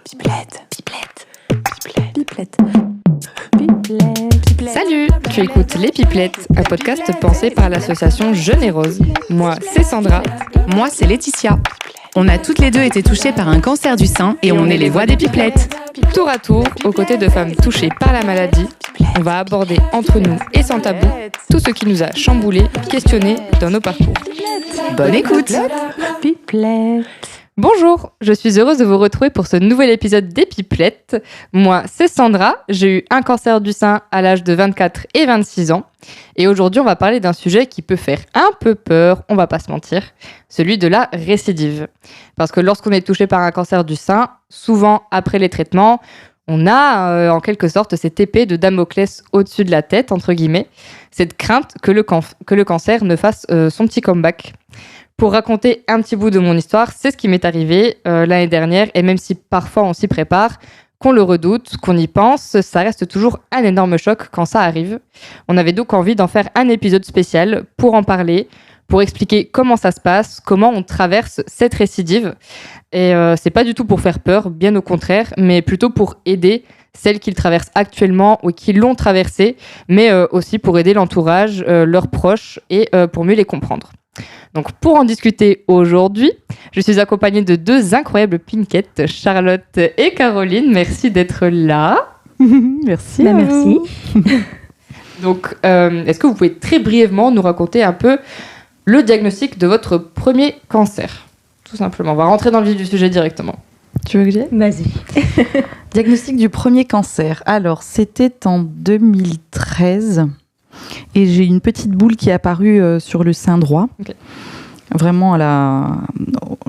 Pipelette. Salut, tu écoutes Les Pipelettes, un podcast pensé par l'association Jeune et Rose. Moi, c'est Sandra. Moi, c'est Laetitia. On a toutes les deux été touchées par un cancer du sein et on est les voix des pipelettes. Tour à tour, aux côtés de femmes touchées par la maladie, on va aborder entre nous et sans tabou tout ce qui nous a chamboulés, questionnés dans nos parcours. Bonne écoute. Pipelette. Bonjour, je suis heureuse de vous retrouver pour ce nouvel épisode des Pipelettes. Moi, c'est Sandra, j'ai eu un cancer du sein à l'âge de 24 et 26 ans. Et aujourd'hui, on va parler d'un sujet qui peut faire un peu peur, on va pas se mentir, celui de la récidive. Parce que lorsqu'on est touché par un cancer du sein, souvent après les traitements, on a en quelque sorte cette épée de Damoclès au-dessus de la tête, entre guillemets, cette crainte que le cancer ne fasse son petit comeback. Pour raconter un petit bout de mon histoire, c'est ce qui m'est arrivé l'année dernière, et même si parfois on s'y prépare, qu'on le redoute, qu'on y pense, ça reste toujours un énorme choc quand ça arrive. On avait donc envie d'en faire un épisode spécial pour en parler, pour expliquer comment ça se passe, comment on traverse cette récidive. Et c'est pas du tout pour faire peur, bien au contraire, mais plutôt pour aider celles qui le traversent actuellement ou qui l'ont traversé, mais aussi pour aider l'entourage, leurs proches, et pour mieux les comprendre. Donc pour en discuter aujourd'hui, je suis accompagnée de deux incroyables pinkettes, Charlotte et Caroline. Merci d'être là. Merci. Merci. Donc est-ce que vous pouvez très brièvement nous raconter un peu le diagnostic de votre premier cancer ? Tout simplement, on va rentrer dans le vif du sujet directement. Tu veux que j'aille ? Vas-y. Diagnostic du premier cancer. Alors, c'était en 2013. Et j'ai une petite boule qui est apparue sur le sein droit. Okay. Vraiment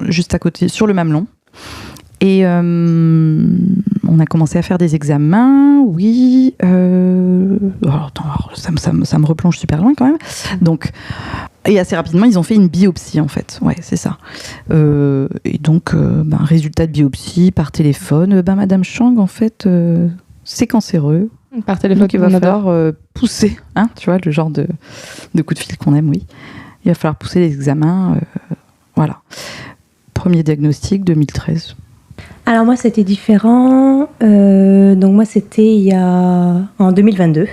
juste à côté, sur le mamelon. Et on a commencé à faire des examens, oui. Ça me replonge super loin quand même. Donc, et assez rapidement, ils ont fait une biopsie en fait. Ouais, c'est ça. Et donc, résultat de biopsie par téléphone. Madame Chang, en fait, c'est cancéreux. Par téléphone, donc il va falloir pousser, hein, tu vois, le genre de coup de fil qu'on aime, oui. Il va falloir pousser les examens. Voilà. Premier diagnostic, 2013. Alors moi, c'était différent. Donc moi, c'était en 2022.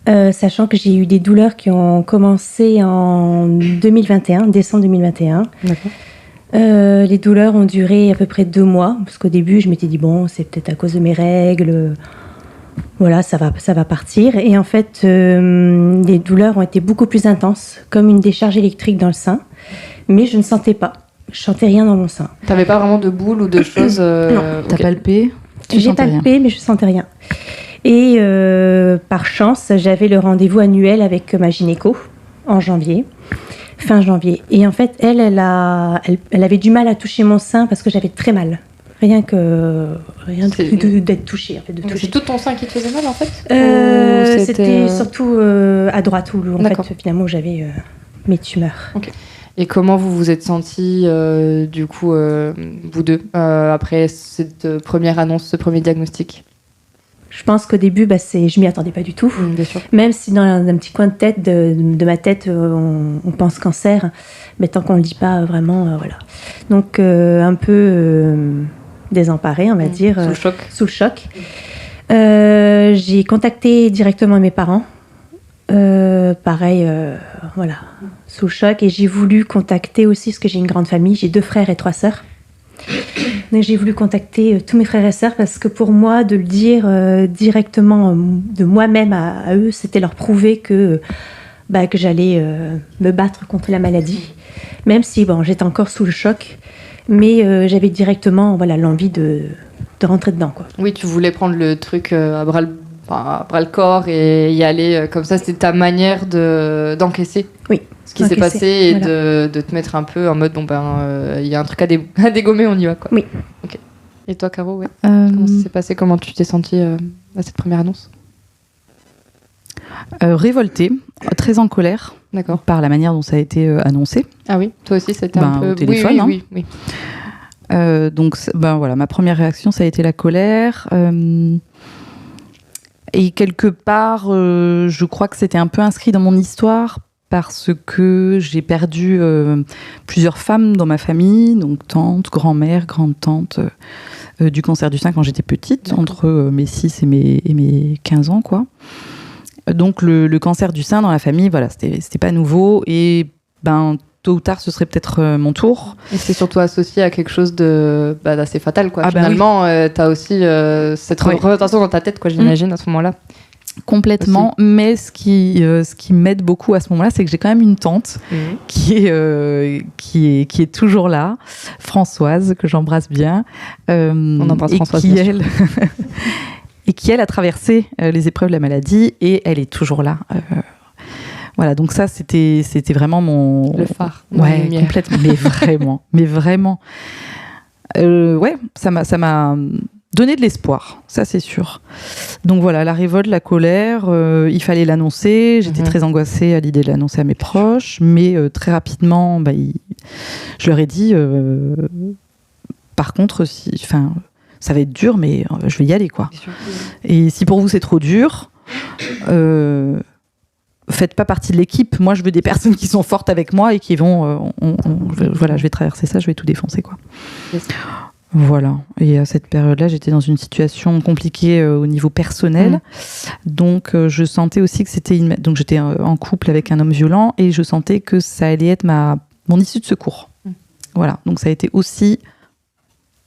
Sachant que j'ai eu des douleurs qui ont commencé en 2021, décembre 2021. D'accord. Les douleurs ont duré à peu près 2 mois. Parce qu'au début, je m'étais dit, bon, c'est peut-être à cause de mes règles. Voilà, ça va partir. Et en fait, les douleurs ont été beaucoup plus intenses, comme une décharge électrique dans le sein. Mais je ne sentais pas. Je sentais rien dans mon sein. T'avais pas vraiment de boule ou de choses Non. T'as palpé ? J'ai palpé, mais je sentais rien. Et par chance, j'avais le rendez-vous annuel avec ma gynéco en janvier, fin janvier. Et en fait, elle avait du mal à toucher mon sein parce que j'avais très mal. Rien d'être touchée, en fait, de toucher. C'est tout ton sein qui te faisait mal, en fait C'était surtout à droite, où en fait, finalement, j'avais mes tumeurs. Okay. Et comment vous vous êtes sentis, du coup, vous deux, après cette première annonce, ce premier diagnostic ? Je pense qu'au début, je m'y attendais pas du tout. Bien sûr. Même si dans un petit coin de tête, de ma tête, on pense cancer, mais tant qu'on le dit pas vraiment, voilà. Donc, un peu désemparée, on va dire. Sous le choc. J'ai contacté directement mes parents. Pareil, voilà, sous le choc. Et j'ai voulu contacter aussi, parce que j'ai une grande famille, j'ai 2 frères et 3 sœurs. Donc j'ai voulu contacter tous mes frères et sœurs parce que pour moi, de le dire directement de moi-même à eux, c'était leur prouver que j'allais me battre contre la maladie. Même si j'étais encore sous le choc, mais j'avais directement l'envie de rentrer dedans, quoi. Oui, tu voulais prendre le truc à bras le corps et y aller comme ça. C'était ta manière d'encaisser. Oui. Ce qui s'est passé et voilà. de te mettre un peu en mode y a un truc à dégommer, on y va, quoi. Oui. Okay. Et toi, Caro, ouais. Comment ça s'est passé ? Comment tu t'es sentie à cette première annonce ? Révoltée, très en colère. D'accord. Par la manière dont ça a été annoncé. Ah oui, toi aussi c'était un peu au téléphone. Oui. Donc voilà, ma première réaction ça a été la colère. Et quelque part, je crois que c'était un peu inscrit dans mon histoire parce que j'ai perdu plusieurs femmes dans ma famille, donc tante, grand-mère, grande-tante, du cancer du sein quand j'étais petite, entre mes 6 et mes 15 ans, quoi. Donc le cancer du sein dans la famille, voilà, c'était pas nouveau et tôt ou tard ce serait peut-être mon tour. Et c'est surtout associé à quelque chose d'assez fatal, quoi. Finalement, t'as aussi cette représentation dans ta tête, quoi, j'imagine, à ce moment-là. Complètement, aussi. Mais ce qui m'aide beaucoup à ce moment-là, c'est que j'ai quand même une tante qui est toujours là, Françoise, que j'embrasse bien. On embrasse Françoise, qui elle et qui elle a traversé les épreuves de la maladie et elle est toujours là. Voilà, donc ça c'était vraiment le phare. Ouais, complètement, mais vraiment. Ouais, ça m'a donné de l'espoir, ça c'est sûr. Donc voilà, la révolte, la colère, il fallait l'annoncer. J'étais très angoissée à l'idée de l'annoncer à mes proches, mais très rapidement, je leur ai dit, par contre, ça va être dur, mais je vais y aller, quoi. Et si pour vous c'est trop dur, faites pas partie de l'équipe. Moi, je veux des personnes qui sont fortes avec moi et qui vont, voilà, je vais traverser ça, je vais tout défoncer, quoi. Yes. Voilà. Et à cette période-là, j'étais dans une situation compliquée au niveau personnel. Donc, je sentais aussi que donc, j'étais en couple avec un homme violent et je sentais que ça allait être mon issue de secours. Voilà. Donc, ça a été aussi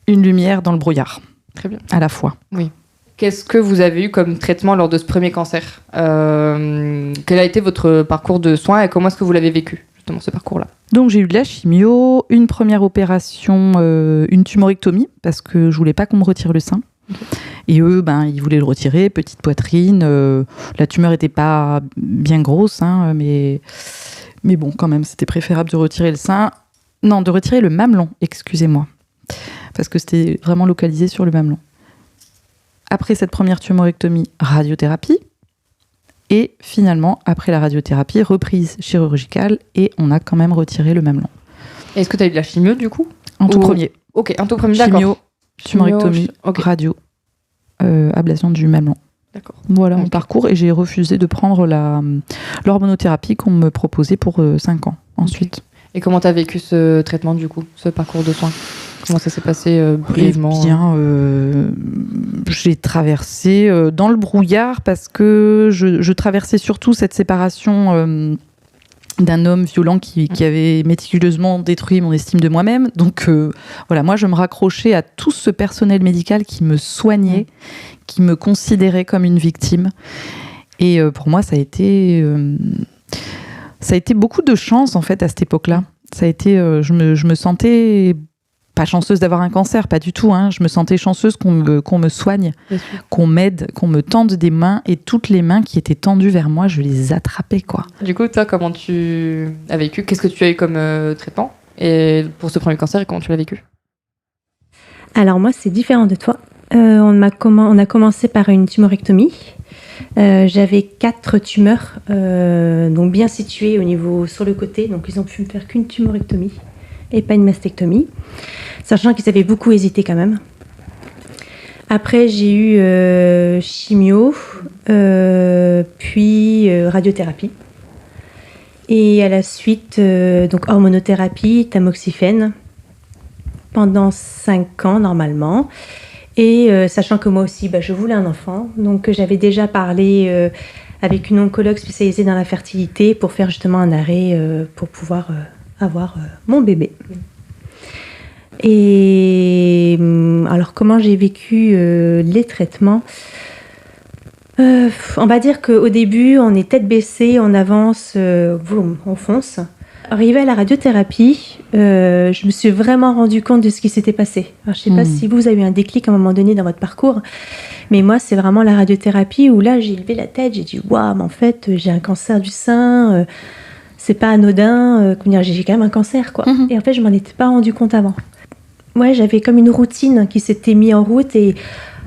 une lumière dans le brouillard. Très bien. À la fois. Oui. Qu'est-ce que vous avez eu comme traitement lors de ce premier cancer ? Quel a été votre parcours de soins et comment est-ce que vous l'avez vécu, justement, ce parcours-là ? Donc j'ai eu de la chimio, une première opération, une tumorectomie, parce que je voulais pas qu'on me retire le sein. Et eux, ils voulaient le retirer, petite poitrine. La tumeur était pas bien grosse, hein, mais bon, quand même, c'était préférable de retirer le sein. Non, de retirer le mamelon, excusez-moi. Parce que c'était vraiment localisé sur le mamelon. Après cette première tumorectomie, radiothérapie. Et finalement, après la radiothérapie, reprise chirurgicale et on a quand même retiré le mamelon. Est-ce que tu as eu de la chimio du coup ? En tout premier. Ok, en tout premier, d'accord. Chimio, tumorectomie, radio, ablation du mamelon. D'accord. Voilà mon parcours et j'ai refusé de prendre l'hormonothérapie qu'on me proposait pour 5 ans ensuite. Et comment tu as vécu ce traitement du coup, ce parcours de soins ? Comment ça s'est passé brièvement ? Eh bien, j'ai traversé dans le brouillard parce que je traversais surtout cette séparation d'un homme violent qui avait méticuleusement détruit mon estime de moi-même. Donc voilà, moi je me raccrochais à tout ce personnel médical qui me soignait, qui me considérait comme une victime. Et pour moi, ça a été beaucoup de chance en fait à cette époque-là. Ça a été, je me sentais pas chanceuse d'avoir un cancer, pas du tout. Hein. Je me sentais chanceuse qu'on me soigne, qu'on m'aide, qu'on me tende des mains. Et toutes les mains qui étaient tendues vers moi, je les attrapais, quoi. Du coup, toi, comment tu as vécu ? Qu'est-ce que tu as eu comme traitement ? Et pour ce premier cancer, et comment tu l'as vécu ? Alors moi, c'est différent de toi. On a commencé par une tumorectomie. J'avais 4 tumeurs, donc bien situées au niveau sur le côté. Donc ils ont pu me faire qu'une tumorectomie et pas une mastectomie, sachant qu'ils avaient beaucoup hésité quand même. Après, j'ai eu chimio, puis radiothérapie. Et à la suite, donc hormonothérapie, tamoxifène, pendant 5 ans normalement. Et sachant que moi aussi, je voulais un enfant. Donc j'avais déjà parlé avec une oncologue spécialisée dans la fertilité pour faire justement un arrêt pour pouvoir avoir mon bébé. Et alors comment j'ai vécu les traitements ? On va dire qu'au début, on est tête baissée, on avance, on fonce. Arrivé à la radiothérapie, je me suis vraiment rendu compte de ce qui s'était passé. Alors, je ne sais pas si vous avez eu un déclic à un moment donné dans votre parcours, mais moi, c'est vraiment la radiothérapie où là, j'ai levé la tête, j'ai dit « Waouh, mais en fait, j'ai un cancer du sein, c'est pas anodin, j'ai quand même un cancer, quoi. » Et en fait, je m'en étais pas rendu compte avant. Ouais, j'avais comme une routine qui s'était mise en route et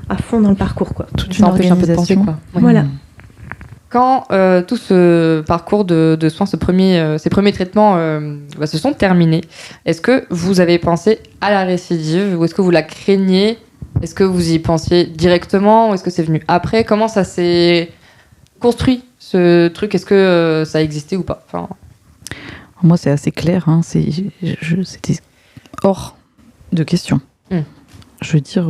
à fond dans le parcours, quoi. Toute une organisation. Un peu de penser, quoi. Voilà. Quand tout ce parcours de soins, ces premiers traitements se sont terminés, est-ce que vous avez pensé à la récidive ou est-ce que vous la craignez ? Est-ce que vous y pensiez directement ou est-ce que c'est venu après ? Comment ça s'est construit, ce truc ? Est-ce que ça existait ou pas ? Moi, c'est assez clair. Hein. C'était hors de question. je veux dire,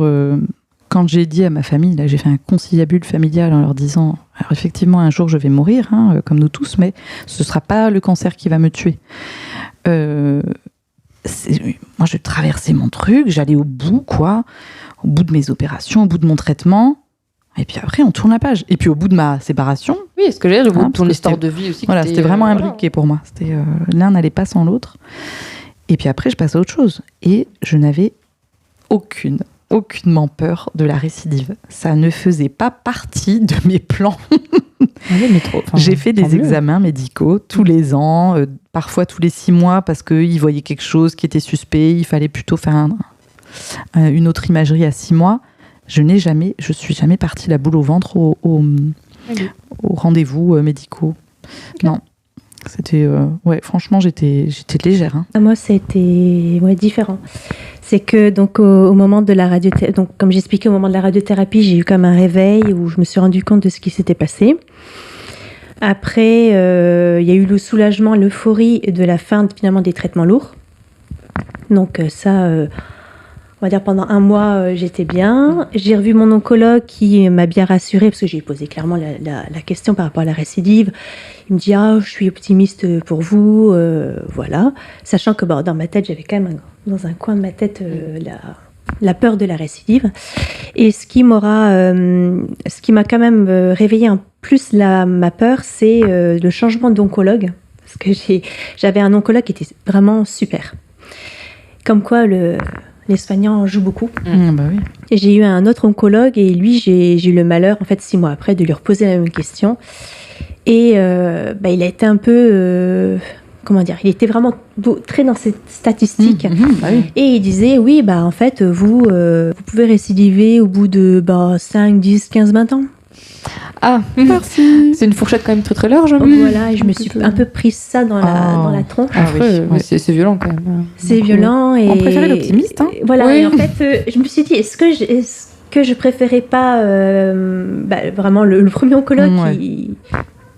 quand j'ai dit à ma famille, là, j'ai fait un conciliabule familial en leur disant, alors effectivement, un jour je vais mourir, comme nous tous, mais ce ne sera pas le cancer qui va me tuer. Moi, je traversais mon truc, j'allais au bout, au bout de mes opérations, au bout de mon traitement. Et puis après, on tourne la page. Et puis au bout de ma séparation... Oui, est-ce que j'ai au bout de ton histoire de vie aussi. Voilà, c'était vraiment imbriqué pour moi. C'était, l'un n'allait pas sans l'autre. Et puis après, je passais à autre chose. Et je n'avais aucunement peur de la récidive. Ça ne faisait pas partie de mes plans. J'ai fait des examens médicaux tous les ans, parfois tous les 6 mois, parce qu'ils voyaient quelque chose qui était suspect. Il fallait plutôt faire une autre imagerie à 6 mois. Je suis jamais partie la boule au ventre aux rendez-vous médicaux. Okay. Non. C'était franchement j'étais légère. Moi c'était différent. C'est que donc au moment de la radiothérapie, donc comme j'expliquais au moment de la radiothérapie, j'ai eu comme un réveil où je me suis rendu compte de ce qui s'était passé. Après il y a eu le soulagement, l'euphorie de la fin finalement des traitements lourds. Donc ça on va dire pendant 1 mois, j'étais bien. J'ai revu mon oncologue qui m'a bien rassurée parce que j'ai posé clairement la question par rapport à la récidive. Il me dit je suis optimiste pour vous, voilà. Sachant que dans ma tête, j'avais quand même dans un coin de ma tête la peur de la récidive. Et ce qui m'a quand même réveillé en plus ma peur, c'est le changement d'oncologue. Parce que j'avais un oncologue qui était vraiment super. Comme quoi les soignants jouent beaucoup. Bah oui. Et j'ai eu un autre oncologue et lui, j'ai eu le malheur, en fait, 6 mois après, de lui reposer la même question. Et il a été un peu... il était vraiment très dans ses statistiques. Bah oui. Et il disait, oui, en fait, vous pouvez récidiver au bout de 5, 10, 15, 20 ans. Ah, merci. C'est une fourchette quand même très très large. Voilà, et je me suis un peu prise ça dans la tronche. Après, c'est violent quand même. C'est violent. Et on préférait l'optimiste. Voilà, oui. Et en fait, je me suis dit, est-ce que je préférais pas vraiment le premier oncologue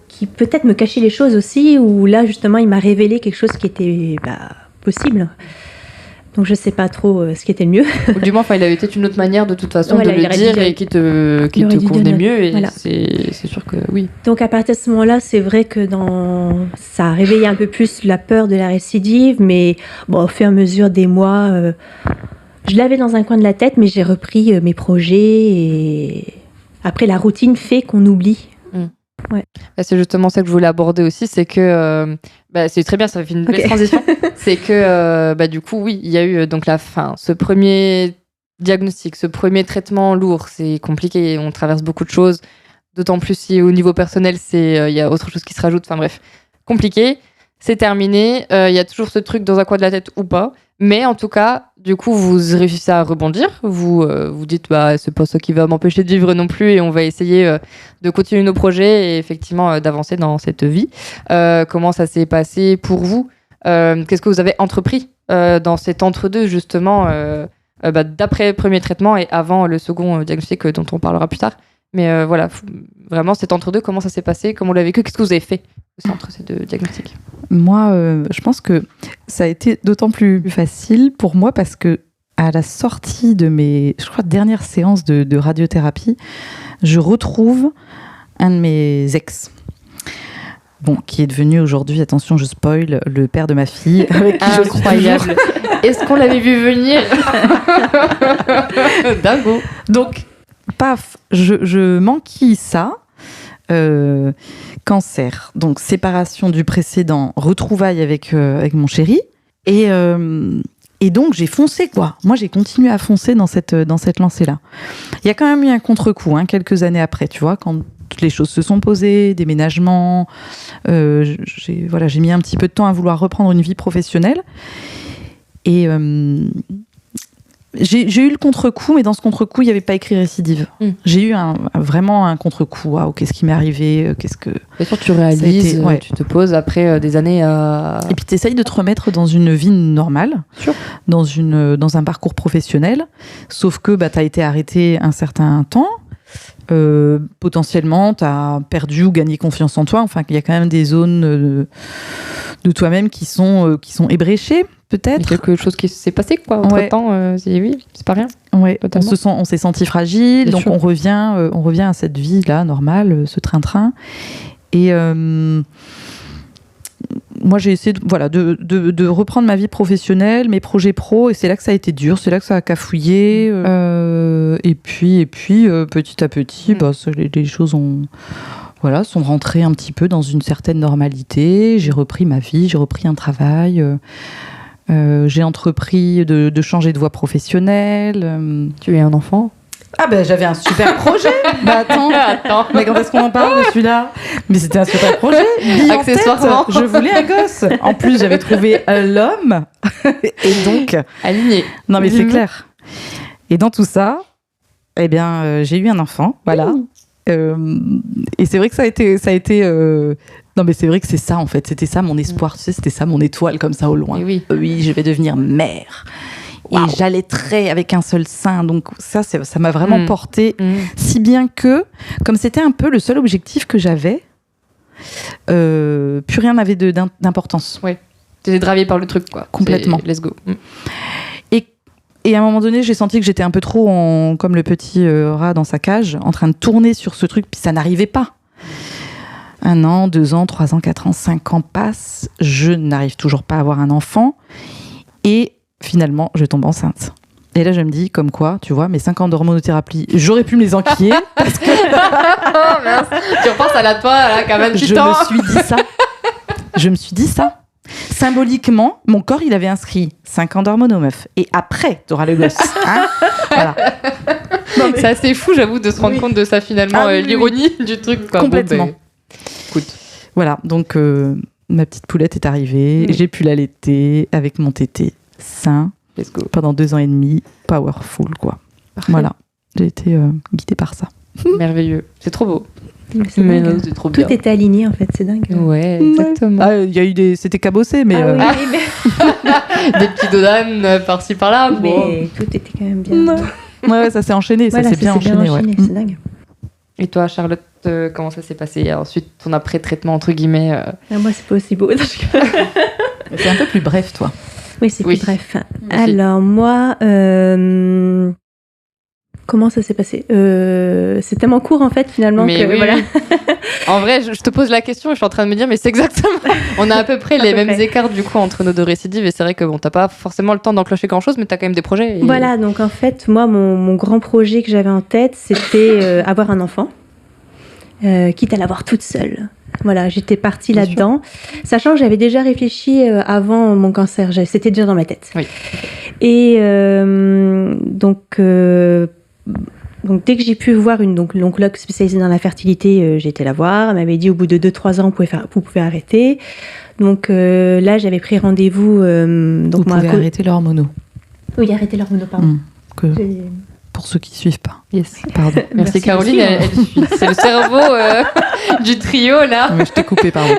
qui peut-être me cachait les choses aussi, ou là justement il m'a révélé quelque chose qui était possible. Donc je sais pas trop ce qui était le mieux. Ou du moins, il avait peut-être une autre manière de toute façon de le dire et qui te convenait mieux. Et c'est sûr que oui. Donc à partir de ce moment-là, c'est vrai que ça a réveillé un peu plus la peur de la récidive, mais au fur et à mesure des mois, je l'avais dans un coin de la tête, mais j'ai repris mes projets et après la routine fait qu'on oublie. Ouais. C'est justement ça que je voulais aborder aussi, c'est que c'est très bien, ça fait une belle transition. C'est que du coup, oui, il y a eu donc ce premier diagnostic, ce premier traitement lourd, c'est compliqué, on traverse beaucoup de choses, d'autant plus si au niveau personnel, il y a autre chose qui se rajoute, compliqué. C'est terminé, il y a toujours ce truc dans un coin de la tête ou pas, mais en tout cas, du coup, vous réussissez à rebondir, vous dites, c'est pas ça qui va m'empêcher de vivre non plus, et on va essayer de continuer nos projets et effectivement d'avancer dans cette vie. Comment ça s'est passé pour vous ? Qu'est-ce que vous avez entrepris dans cet entre-deux, justement, d'après le premier traitement et avant le second diagnostic dont on parlera plus tard ? Mais voilà, vraiment, cet entre-deux, comment ça s'est passé ? Comment vous l'avez vécu ? Qu'est-ce que vous avez fait entre ces 2 diagnostics ? Moi, je pense que ça a été d'autant plus facile pour moi parce que à la sortie de mes, dernières séances de radiothérapie, je retrouve un de mes ex. Qui est devenu aujourd'hui, attention, je spoil, le père de ma fille. Avec qui incroyable. Est-ce qu'on l'avait vu venir ? Dingo. Donc, paf, je m'enquille ça. Cancer, donc séparation du précédent, retrouvailles avec mon chéri, et donc j'ai foncé Moi j'ai continué à foncer dans cette lancée-là. Il y a quand même eu un contre-coup, quelques années après, tu vois, quand toutes les choses se sont posées, déménagement, j'ai mis un petit peu de temps à vouloir reprendre une vie professionnelle, et j'ai eu le contre-coup, mais dans ce contre-coup, il n'y avait pas écrit récidive. J'ai eu vraiment un contre-coup. Waouh, qu'est-ce qui m'est arrivé ? Bien sûr, tu réalises, tu te poses après des années à... Et puis, tu essayes de te remettre dans une vie normale, dans un parcours professionnel. Sauf que tu as été arrêté un certain temps. Potentiellement, tu as perdu ou gagné confiance en toi. Enfin, il y a quand même des zones de toi-même qui sont ébréchées. peut-être. Il y a quelque chose qui s'est passé, quoi, entre-temps. Oui, c'est pas rien. Ouais, on s'est senti fragile, donc on revient à cette vie-là, normale, ce train-train. Et moi, j'ai essayé de reprendre ma vie professionnelle, mes projets pro, et c'est là que ça a été dur, c'est là que ça a cafouillé. Et puis, petit à petit, les choses sont rentrées un petit peu dans une certaine normalité. J'ai repris ma vie, j'ai repris un travail. J'ai entrepris de changer de voie professionnelle. Tu es un enfant ? Ah ben j'avais un super projet. Attends. Mais quand est-ce qu'on en parle de celui-là ? Mais c'était un super projet. Accessoirement. Je voulais un gosse. En plus j'avais trouvé l'homme. Et donc aligné. Non mais c'est clair. Et dans tout ça, j'ai eu un enfant. Voilà. Et c'est vrai que ça a été. Non mais c'est vrai que c'est ça en fait. C'était ça mon espoir. Tu sais, c'était ça mon étoile comme ça au loin. Oui, je vais devenir mère. Wow. Et j'allaiterais avec un seul sein. Donc ça m'a vraiment porté. Si bien que, comme c'était un peu le seul objectif que j'avais, plus rien n'avait d'importance. Oui, tu étais dravée par le truc, quoi. Complètement. Let's go. Et à un moment donné, j'ai senti que j'étais un peu trop comme le petit rat dans sa cage, en train de tourner sur ce truc, puis ça n'arrivait pas. 1 an, 2 ans, 3 ans, 4 ans, 5 ans passent. Je n'arrive toujours pas à avoir un enfant. Et finalement, je tombe enceinte. Et là, je me dis, comme quoi, tu vois, mes 5 ans d'hormonothérapie, j'aurais pu me les enquiller. Parce que... oh, mince. Tu repenses à toi, là, quand même, Je me suis dit ça. Symboliquement, mon corps, il avait inscrit 5 ans d'hormono, meuf. Et après, t'auras le gosse. Hein, voilà. C'est assez fou, j'avoue, de se rendre compte de ça, finalement, l'ironie du truc. Quoi. Complètement. Écoute. Voilà, donc ma petite poulette est arrivée. J'ai pu l'allaiter avec mon tété sain. Let's go. Pendant 2 ans et demi, powerful, quoi. Parfait. Voilà, j'ai été guidée par ça. Merveilleux, c'est trop beau. C'est trop bien. Tout était aligné, en fait, c'est dingue. Ouais, exactement. Il y a eu c'était cabossé, mais... des petits dodanes par-ci par-là. Mais tout était quand même bien. Ouais, ça s'est enchaîné, ça s'est bien enchaîné. C'est dingue. Et toi, Charlotte, comment ça s'est passé ? Ensuite, ton après-traitement, entre guillemets Moi, c'est pas aussi beau. C'est un peu plus bref, toi. Oui, c'est plus bref. Alors, moi... Comment ça s'est passé ? C'est tellement court en fait finalement mais que voilà. En vrai, je te pose la question et je suis en train de me dire mais c'est exactement. On a à peu près les mêmes écarts du coup entre nos 2 récidives et c'est vrai que t'as pas forcément le temps d'enclencher grand chose mais t'as quand même des projets. Voilà, donc en fait moi mon grand projet que j'avais en tête c'était avoir un enfant, quitte à l'avoir toute seule. Voilà, j'étais partie là-dedans, sachant que j'avais déjà réfléchi avant mon cancer, c'était déjà dans ma tête. Oui. Et donc dès que j'ai pu voir une oncologue spécialisée dans la fertilité, j'ai été la voir. Elle m'avait dit au bout de 2-3 ans vous pouvez arrêter. Donc là j'avais pris rendez-vous. Vous pouvez arrêter l'hormono. Oui, arrêter l'hormono, pardon. Pour ceux qui ne suivent pas. Yes. Pardon. Merci Caroline, elle suit. C'est le cerveau du trio là. Mais je t'ai coupé, pardon.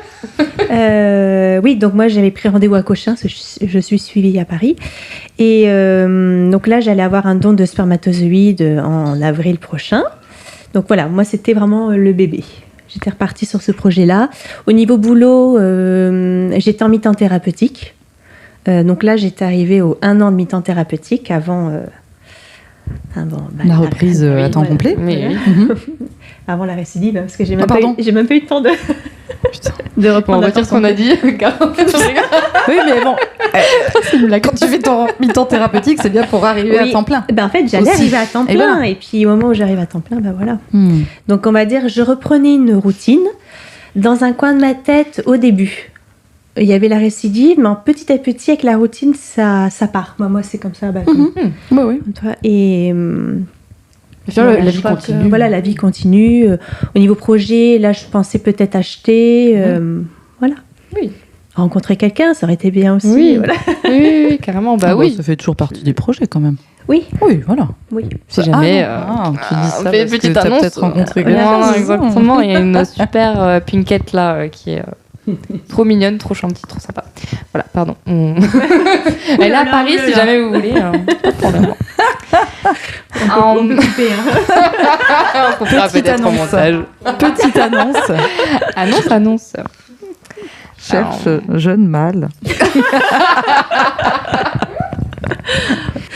Oui, donc moi j'avais pris rendez-vous à Cochin, je suis suivie à Paris. Et donc là j'allais avoir un don de spermatozoïdes en avril prochain. Donc voilà, moi c'était vraiment le bébé. J'étais repartie sur ce projet-là. Au niveau boulot, j'étais en mi-temps thérapeutique. Donc là j'étais arrivée au 1 an de mi-temps thérapeutique avant... la reprise à temps complet. Oui. Avant la récidive, parce que j'ai même pas eu le temps de reprendre. On va dire ce qu'on a dit. Oui, mais bon, quand tu fais ton mi-temps thérapeutique, c'est bien pour arriver à temps plein. En fait, j'allais arriver à temps plein. Et puis au moment où j'arrive à temps plein, voilà. Donc on va dire, je reprenais une routine dans un coin de ma tête au début. Il y avait la récidive, mais petit à petit, avec la routine, ça part. Moi, c'est comme ça. Oui. Et la vie continue. Voilà, la vie continue. Au niveau projet, là, je pensais peut-être acheter. Voilà. Oui. Rencontrer quelqu'un, ça aurait été bien aussi. Oui, voilà. oui, carrément. Oui. Ça fait toujours partie du projet quand même. Oui. Oui, voilà. Oui. Si jamais. tu dis ça fait une petite annonce. Peut-être rencontré quelqu'un. Exactement. Il y a une super pinkette là qui est. Trop mignonne, trop gentille, trop sympa. Voilà, pardon. Elle est à Paris si jamais vous voulez. Pas de problème. On peut couper. On fera peut-être en montage. Petite annonce. Annonce. Cherche jeune mâle.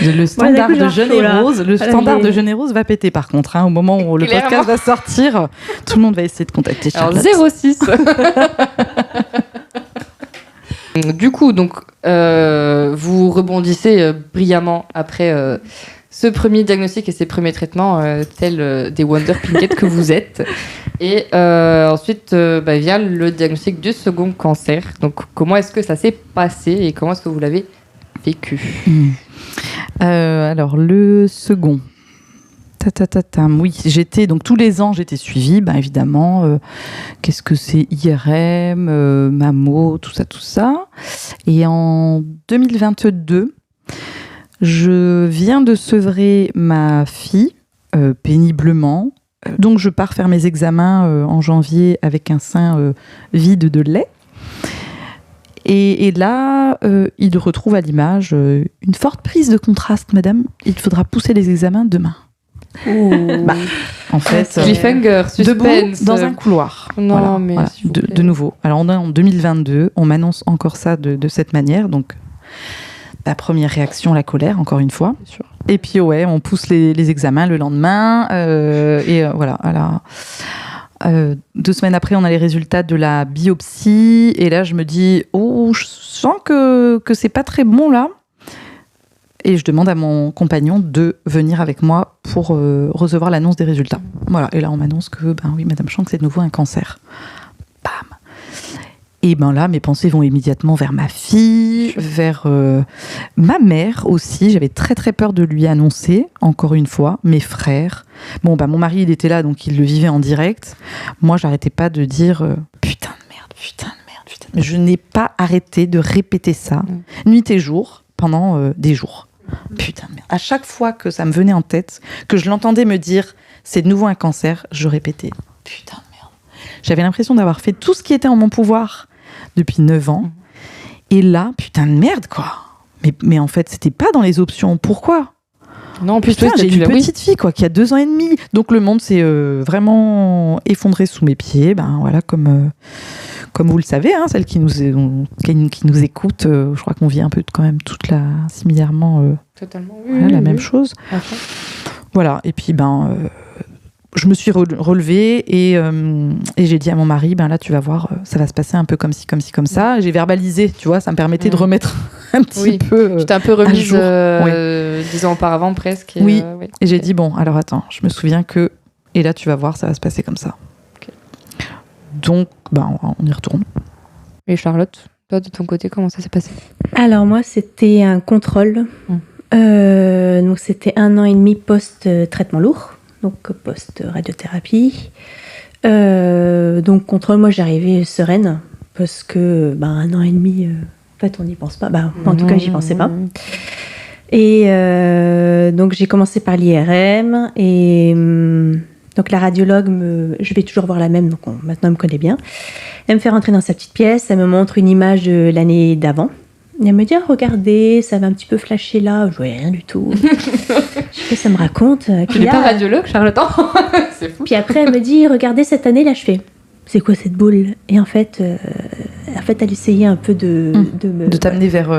Le standard de Jeune et Rose, de Jeune et Rose va péter par contre. Au moment où le podcast va sortir, tout le monde va essayer de contacter Charlotte. Alors 06. Du coup, donc, vous rebondissez brillamment après ce premier diagnostic et ces premiers traitements, tels des Wonder Pinkett que vous êtes. Et ensuite, vient le diagnostic du second cancer. Donc, comment est-ce que ça s'est passé et comment est-ce que vous l'avez vécu ? Alors, le second. Oui, donc tous les ans, j'étais suivie, évidemment. Qu'est-ce que c'est IRM, mammo, tout ça. Et en 2022, je viens de sevrer ma fille péniblement. Donc, je pars faire mes examens en janvier avec un sein vide de lait. Et là, il retrouve à l'image une forte prise de contraste, madame. Il faudra pousser les examens demain. En fait, cliffhanger, suspense. Debout dans un couloir. Non, mais de nouveau. Alors, on est en 2022, on m'annonce encore ça de cette manière. Donc, la première réaction, la colère, encore une fois. Et puis, on pousse les examens le lendemain. Voilà. Alors, 2 semaines après, on a les résultats de la biopsie. Et là, je me dis, je sens que c'est pas très bon, là. Et je demande à mon compagnon de venir avec moi pour recevoir l'annonce des résultats. Voilà. Et là, on m'annonce que, oui, Madame Chang, c'est de nouveau un cancer. Bam. Et là, mes pensées vont immédiatement vers ma fille, vers ma mère aussi. J'avais très, très peur de lui annoncer, encore une fois, mes frères. Mon mari, il était là, donc il le vivait en direct. Moi, j'arrêtais pas de dire putain de merde. Mais je n'ai pas arrêté de répéter ça, nuit et jour, pendant des jours. Putain de merde. À chaque fois que ça me venait en tête, que je l'entendais me dire c'est de nouveau un cancer, je répétais putain de merde. J'avais l'impression d'avoir fait tout ce qui était en mon pouvoir depuis 9 ans. Et là, putain de merde, quoi. Mais en fait, c'était pas dans les options. Pourquoi ? Non, en plus, j'ai une petite fille, qui a 2 ans et demi. Donc, le monde s'est vraiment effondré sous mes pieds. Voilà, comme vous le savez, celles qui nous écoutent, je crois qu'on vit un peu quand même toutes là, similairement. Totalement. La même chose. Enfin. Voilà. Et puis, je me suis relevée et j'ai dit à mon mari, là, tu vas voir, ça va se passer un peu comme ci, comme ça. J'ai verbalisé, tu vois, ça me permettait de remettre un petit peu. Tu t'es un peu remise 10 ans auparavant presque. Et j'ai dit, alors attends, je me souviens que. Et là, tu vas voir, ça va se passer comme ça. Okay. Donc, on y retourne. Et Charlotte, toi, de ton côté, comment ça s'est passé ? Alors, moi, c'était un contrôle. Donc, c'était 1 an et demi post-traitement lourd. Donc post-radiothérapie. Donc contrôle, moi j'arrivais sereine parce que 1 an et demi, en fait on n'y pense pas. En tout cas j'y pensais pas. Et donc j'ai commencé par l'IRM et donc la radiologue, je vais toujours voir la même, donc maintenant elle me connaît bien. Elle me fait rentrer dans sa petite pièce, elle me montre une image de l'année d'avant. Et elle me dit, regardez, ça va un petit peu flasher là. Je voyais rien du tout. Je sais pas, ça me raconte. Tu n'es pas radiologue, Charlotte. C'est fou. Puis après, elle me dit, regardez cette année, là, je fais, c'est quoi cette boule ? Et en fait, elle essayait un peu de t'amener vers...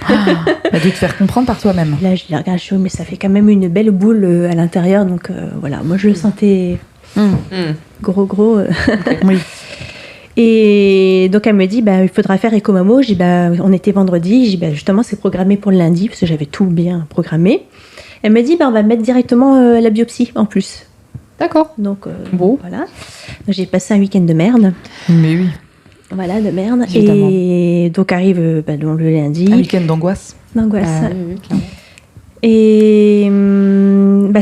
de te faire comprendre par toi-même. Là, je la regarde, je dis, mais ça fait quand même une belle boule à l'intérieur. Donc voilà, moi je le sentais gros. Okay. Oui. Et donc elle me dit, il faudra faire écho mammo. Je dis, on était vendredi. Je dis, justement, c'est programmé pour le lundi, parce que j'avais tout bien programmé. Elle me dit, on va mettre directement la biopsie en plus. D'accord. Donc, voilà. Donc, j'ai passé un week-end de merde. Mais oui. Voilà, de merde. Évidemment. Et donc arrive le lundi. Un week-end d'angoisse. D'angoisse. Oui, clairement. Et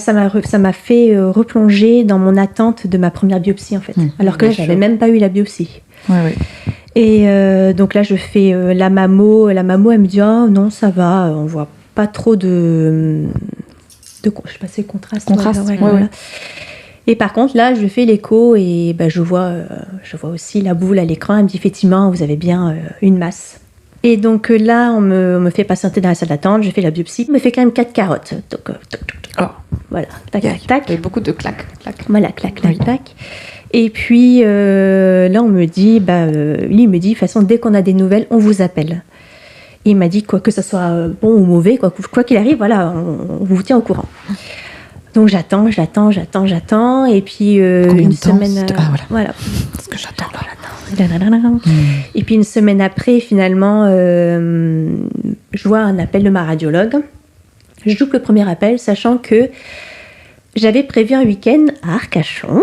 ça m'a fait replonger dans mon attente de ma première biopsie, en fait. Alors que là, j'avais même pas eu la biopsie. Ouais. Et donc là, je fais la mammo. La mammo, elle me dit, oh non, ça va, on voit pas trop je sais pas, c'est contraste. Ouais. Et par contre, là, je fais l'écho et je vois aussi la boule à l'écran. Elle me dit, effectivement, vous avez bien une masse. Et donc là, on me fait patienter dans la salle d'attente, je fais la biopsie, on me fait quand même 4 carottes. Donc, voilà, tac, tac, tac. Et beaucoup de clac. Voilà, clac, clac, clac. Et puis là, on me dit, lui, il me dit, de toute façon, dès qu'on a des nouvelles, on vous appelle. Et il m'a dit, quoi que ce soit bon ou mauvais, quoi qu'il arrive, voilà, on vous tient au courant. Donc j'attends. Et puis une semaine. Voilà. Parce que j'attends là. Et puis une semaine après, finalement, je vois un appel de ma radiologue. Je loupe le premier appel, sachant que j'avais prévu un week-end à Arcachon,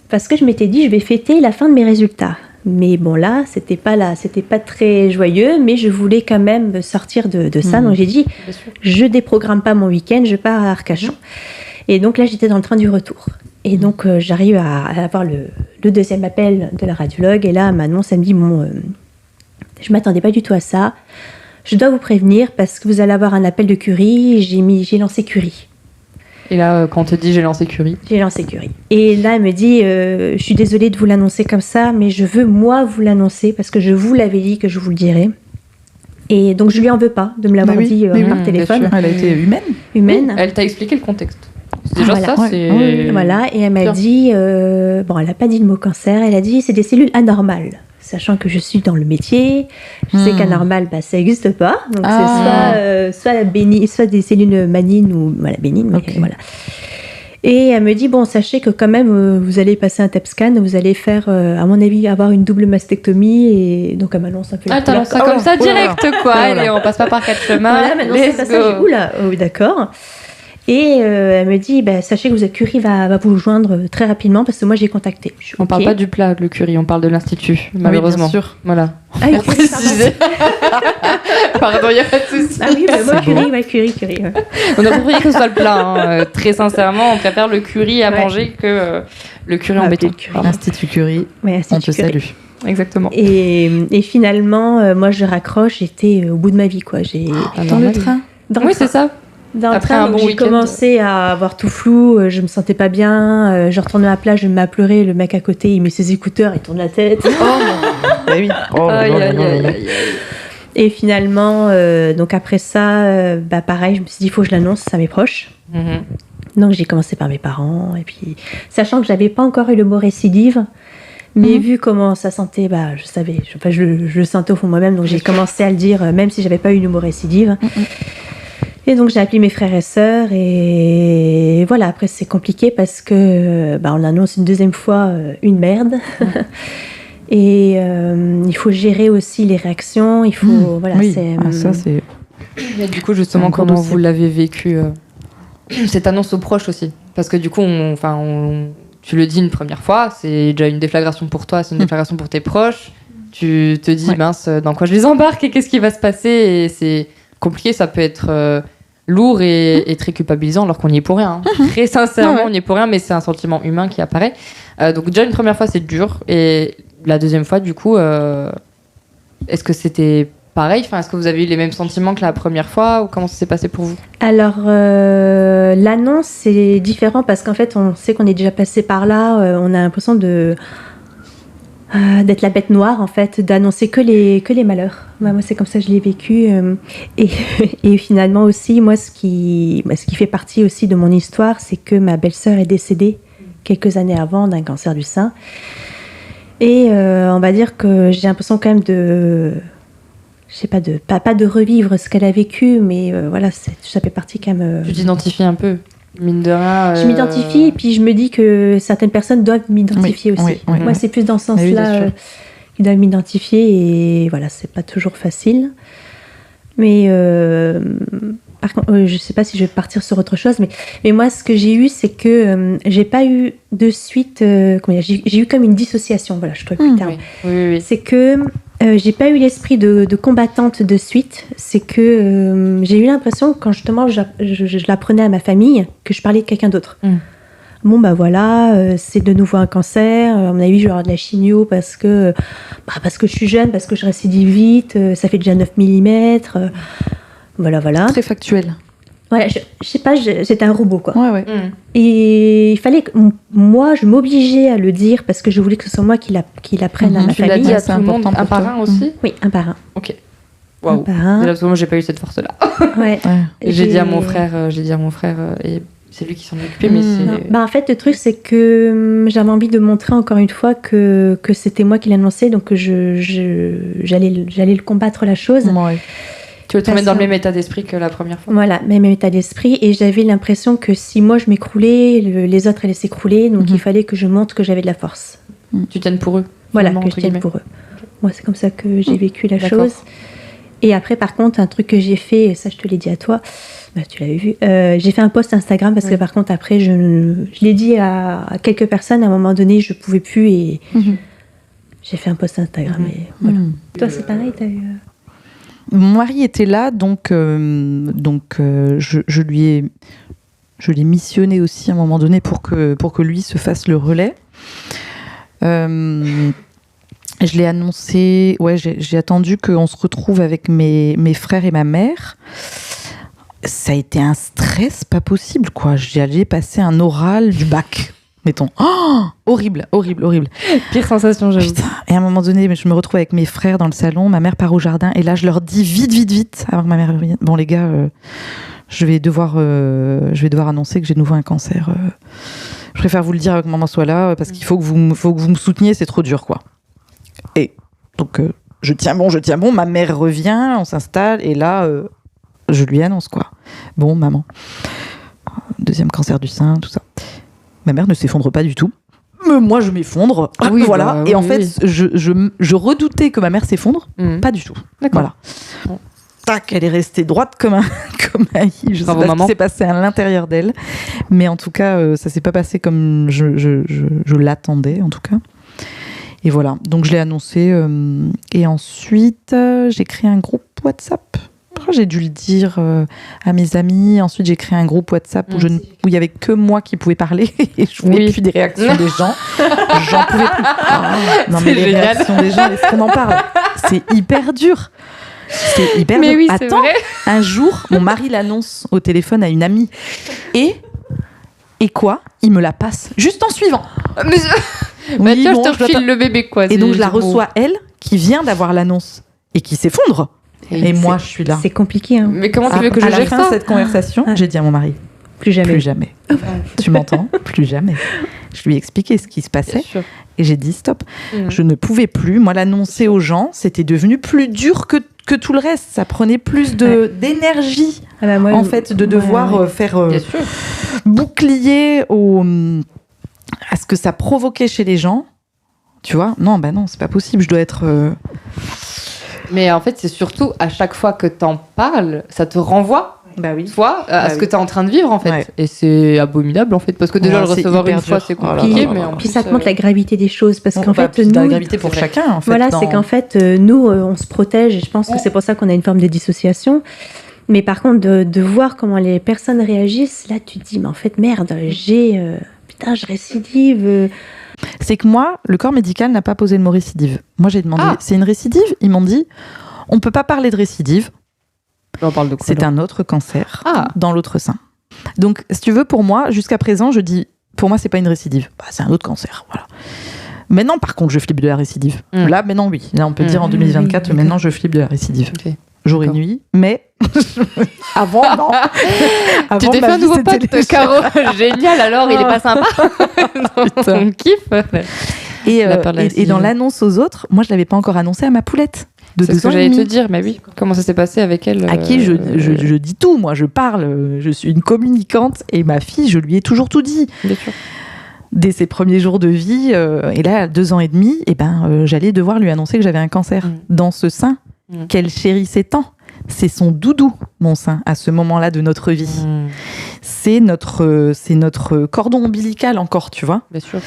parce que je m'étais dit, je vais fêter la fin de mes résultats. Mais bon, là, c'était pas très joyeux, mais je voulais quand même sortir de ça. Donc j'ai dit, je déprogramme pas mon week-end, je pars à Arcachon. Et donc là, j'étais dans le train du retour. Et donc, j'arrive à avoir le deuxième appel de la radiologue. Et là, elle m'annonce, elle me dit, je ne m'attendais pas du tout à ça. Je dois vous prévenir parce que vous allez avoir un appel de Curie. J'ai lancé Curie. Et là, quand on te dit j'ai lancé Curie. J'ai lancé Curie. Et là, elle me dit, je suis désolée de vous l'annoncer comme ça, mais je veux, moi, vous l'annoncer parce que je vous l'avais dit que je vous le dirais. Et donc, je lui en veux pas de me l'avoir dit par téléphone. Elle a été humaine. Oui, elle t'a expliqué le contexte. Déjà voilà. Ça, c'est... Voilà, et elle m'a dit... elle n'a pas dit le mot cancer, elle a dit c'est des cellules anormales. Sachant que je suis dans le métier, je sais qu'anormal, ça n'existe pas. Donc c'est soit des cellules malignes ou bénignes. Okay. Voilà. Et elle me dit, sachez que quand même, vous allez passer un TEP scan, vous allez faire, à mon avis, avoir une double mastectomie. Et donc, elle m'annonce un peu... Ah, t'as lancé ça comme ça, direct, quoi. Allez, on passe pas par 4 chemins. Voilà, maintenant, c'est pas ça. Oula, oui, d'accord. Et elle me dit, sachez que Curie va vous joindre très rapidement parce que moi j'ai contacté. On parle pas du plat, le Curie, on parle de l'Institut, malheureusement. Oui, bien sûr. Voilà. Ah oui, précisé. Pardon, il n'y a pas de souci. Ah oui, moi Curie. Ouais. On a compris que ce soit le plat. Très sincèrement, on préfère le Curie à manger que le Curie en béton. L'Institut Curie, on te salue. Exactement. Et finalement, moi je raccroche, j'étais au bout de ma vie, quoi. Dans le train. Oui, c'est ça. Après un bon week-end, j'ai commencé à avoir tout flou, je me sentais pas bien, je retournais à la plage, je me mets à pleurer, le mec à côté il met ses écouteurs, il tourne la tête. Oui. Et finalement, donc après ça, pareil, je me suis dit il faut que je l'annonce à mes proches. Donc j'ai commencé par mes parents, et puis sachant que j'avais pas encore eu le mot récidive, mais vu comment ça sentait, je savais, je le sentais au fond de moi-même, donc j'ai commencé à le dire même si j'avais pas eu le mot récidive. Et donc j'ai appelé mes frères et sœurs et voilà, après c'est compliqué parce que on annonce une deuxième fois une merde. Et il faut gérer aussi les réactions, il faut ça c'est... Et du coup justement comment vous l'avez vécu cette annonce aux proches aussi, parce que du coup tu le dis une première fois, c'est déjà une déflagration pour toi, c'est une déflagration pour tes proches, tu te dis mince, dans quoi je les embarque et qu'est-ce qui va se passer, et c'est compliqué, ça peut être lourd et très culpabilisant alors qu'on n'y est pour rien. Très sincèrement, on n'y est pour rien, mais c'est un sentiment humain qui apparaît. Donc déjà, une première fois, c'est dur. Et la deuxième fois, du coup, est-ce que c'était pareil ? Est-ce que vous avez eu les mêmes sentiments que la première fois, ou comment ça s'est passé pour vous ? Alors, l'annonce, c'est différent parce qu'en fait, on sait qu'on est déjà passé par là. On a l'impression d'être la bête noire, en fait, d'annoncer que les malheurs. Moi, c'est comme ça que je l'ai vécu. Et finalement aussi, moi, ce qui fait partie aussi de mon histoire, c'est que ma belle-sœur est décédée quelques années avant d'un cancer du sein. Et on va dire que j'ai l'impression quand même pas de revivre ce qu'elle a vécu, mais ça fait partie quand même... Tu t'identifies un peu, mine de rien. Je m'identifie, et puis je me dis que certaines personnes doivent m'identifier aussi. Oui. Moi, c'est plus dans ce sens-là qu'ils doivent m'identifier, et voilà, c'est pas toujours facile. Mais par contre, je sais pas si je vais partir sur autre chose, mais moi, ce que j'ai eu, c'est que j'ai pas eu de suite... j'ai eu comme une dissociation, voilà, je trouve plus tard. Oui. C'est que j'ai pas eu l'esprit de combattante de suite. C'est que j'ai eu l'impression, quand justement je l'apprenais à ma famille, que je parlais de quelqu'un d'autre. Bon, c'est de nouveau un cancer. À mon avis, je vais avoir de la chimio parce que je suis jeune, parce que je récidive vite. Ça fait déjà 9 mm. Voilà. Très factuel. Voilà, je sais pas, j'étais un robot, quoi. Ouais. Et il fallait que moi, je m'obligeais à le dire parce que je voulais que ce soit moi qui l'apprenne à ma famille. Tu l'as dit à tout le monde, un par un aussi ? Oui, un par un. Ok. Waouh. Un par un. Déjà, parce que moi, j'ai pas eu cette force-là. Ouais. Et j'ai dit à mon frère, et c'est lui qui s'en est occupé, mais c'est... En fait, le truc, c'est que j'avais envie de montrer encore une fois que c'était moi qui l'annonçais, donc que j'allais le combattre la chose. Ouais. Tu veux te mettre dans le même état d'esprit que la première fois. Voilà, même état d'esprit. Et j'avais l'impression que si moi je m'écroulais, les autres allaient s'écrouler, donc il fallait que je montre que j'avais de la force. Tu tiennes pour eux. Voilà, que je tienne pour eux. Moi, c'est comme ça que j'ai vécu la chose. Et après, par contre, un truc que j'ai fait, et ça je te l'ai dit à toi, tu l'avais vu, j'ai fait un post Instagram parce que par contre, après, je l'ai dit à quelques personnes, à un moment donné, je pouvais plus et j'ai fait un post Instagram. Et voilà. Toi, c'est pareil, t'as eu... Mon mari était là, donc je l'ai missionné aussi à un moment donné pour que lui se fasse le relais. Je l'ai annoncé, j'ai attendu qu'on se retrouve avec mes frères et ma mère. Ça a été un stress pas possible, quoi. J'allais passer un oral du bac, mettons. Oh, horrible. Pire sensation, j'avoue. Putain. Et à un moment donné, je me retrouve avec mes frères dans le salon, ma mère part au jardin, et là je leur dis vite, avant que ma mère revienne. Bon les gars, je vais devoir annoncer que j'ai de nouveau un cancer. Je préfère vous le dire avant que maman soit là, parce qu'il faut que vous me souteniez, c'est trop dur, quoi. Et donc je tiens bon, ma mère revient, on s'installe, et là je lui annonce, quoi. Bon, maman, deuxième cancer du sein, tout ça. Ma mère ne s'effondre pas du tout. Mais moi, je m'effondre. Oui, voilà. Et en fait, je redoutais que ma mère s'effondre. Pas du tout. D'accord. Voilà. Tac, elle est restée droite comme un i. Je sais pas ce qui s'est passé à l'intérieur d'elle. Mais en tout cas, ça s'est pas passé comme je l'attendais, en tout cas. Et voilà. Donc, je l'ai annoncé. Et ensuite, j'ai créé un groupe WhatsApp. J'ai dû le dire à mes amis. Ensuite, j'ai créé un groupe WhatsApp où il n'y avait que moi qui pouvais parler. Et je voulais plus des réactions des gens. J'en pouvais plus. Non, mais les réactions des gens, est-ce qu'on en parle ? C'est hyper dur. C'est hyper dur. Oui, attends, un jour, mon mari l'annonce au téléphone à une amie. Et quoi ? Il me la passe juste en suivant. Mais tiens, je te refile le bébé, quoi. Et donc, je la reçois, elle, qui vient d'avoir l'annonce et qui s'effondre. Et moi, je suis là. C'est compliqué. Hein. Mais comment tu veux que je gère ça ? À la fin de cette conversation, j'ai dit à mon mari, plus jamais. Tu m'entends ? Plus jamais. Je lui ai expliqué ce qui se passait et j'ai dit stop. Je ne pouvais plus. Moi, l'annoncer aux gens, c'était devenu plus dur que tout le reste. Ça prenait plus d'énergie, en fait, de devoir faire bouclier à ce que ça provoquait chez les gens. Tu vois ? Non, c'est pas possible. Je dois être... Mais en fait, c'est surtout à chaque fois que t'en parles, ça te renvoie, toi, à ce que t'es en train de vivre, en fait. Ouais. Et c'est abominable, en fait, parce que déjà, le recevoir une fois, c'est compliqué. Puis ça te montre la gravité des choses, parce qu'en fait, nous... La gravité pour chacun, en fait. Voilà, c'est qu'en fait, nous, on se protège, et je pense que c'est pour ça qu'on a une forme de dissociation. Mais par contre, de voir comment les personnes réagissent, là, tu te dis, mais en fait, merde, je récidive... C'est que moi, le corps médical n'a pas posé le mot récidive. Moi, j'ai demandé, c'est une récidive ? Ils m'ont dit, on ne peut pas parler de récidive. On parle de quoi ? C'est un autre cancer dans l'autre sein. Donc, si tu veux, pour moi, jusqu'à présent, je dis, pour moi, c'est pas une récidive. C'est un autre cancer, voilà. Maintenant, par contre, je flippe de la récidive. Là, maintenant, oui. Là, on peut dire en 2024, maintenant, je flippe de la récidive. Okay. Jour et nuit, mais avant, non. Tu t'es fait un nouveau pote, Caro. Génial, alors, il est pas sympa. On kiffe. Et dans l'annonce aux autres, moi, je l'avais pas encore annoncé à ma poulette. C'est ce que j'allais te dire, mais oui. Comment ça s'est passé avec elle À qui je dis tout, moi, je parle. Je suis une communicante et ma fille, je lui ai toujours tout dit. Bien sûr. Dès ses premiers jours de vie, et là, à 2 ans et demi, j'allais devoir lui annoncer que j'avais un cancer dans ce sein. Qu'elle chérissait tant. C'est son doudou, mon sein, à ce moment-là de notre vie. C'est notre cordon ombilical encore, tu vois. Bien sûr.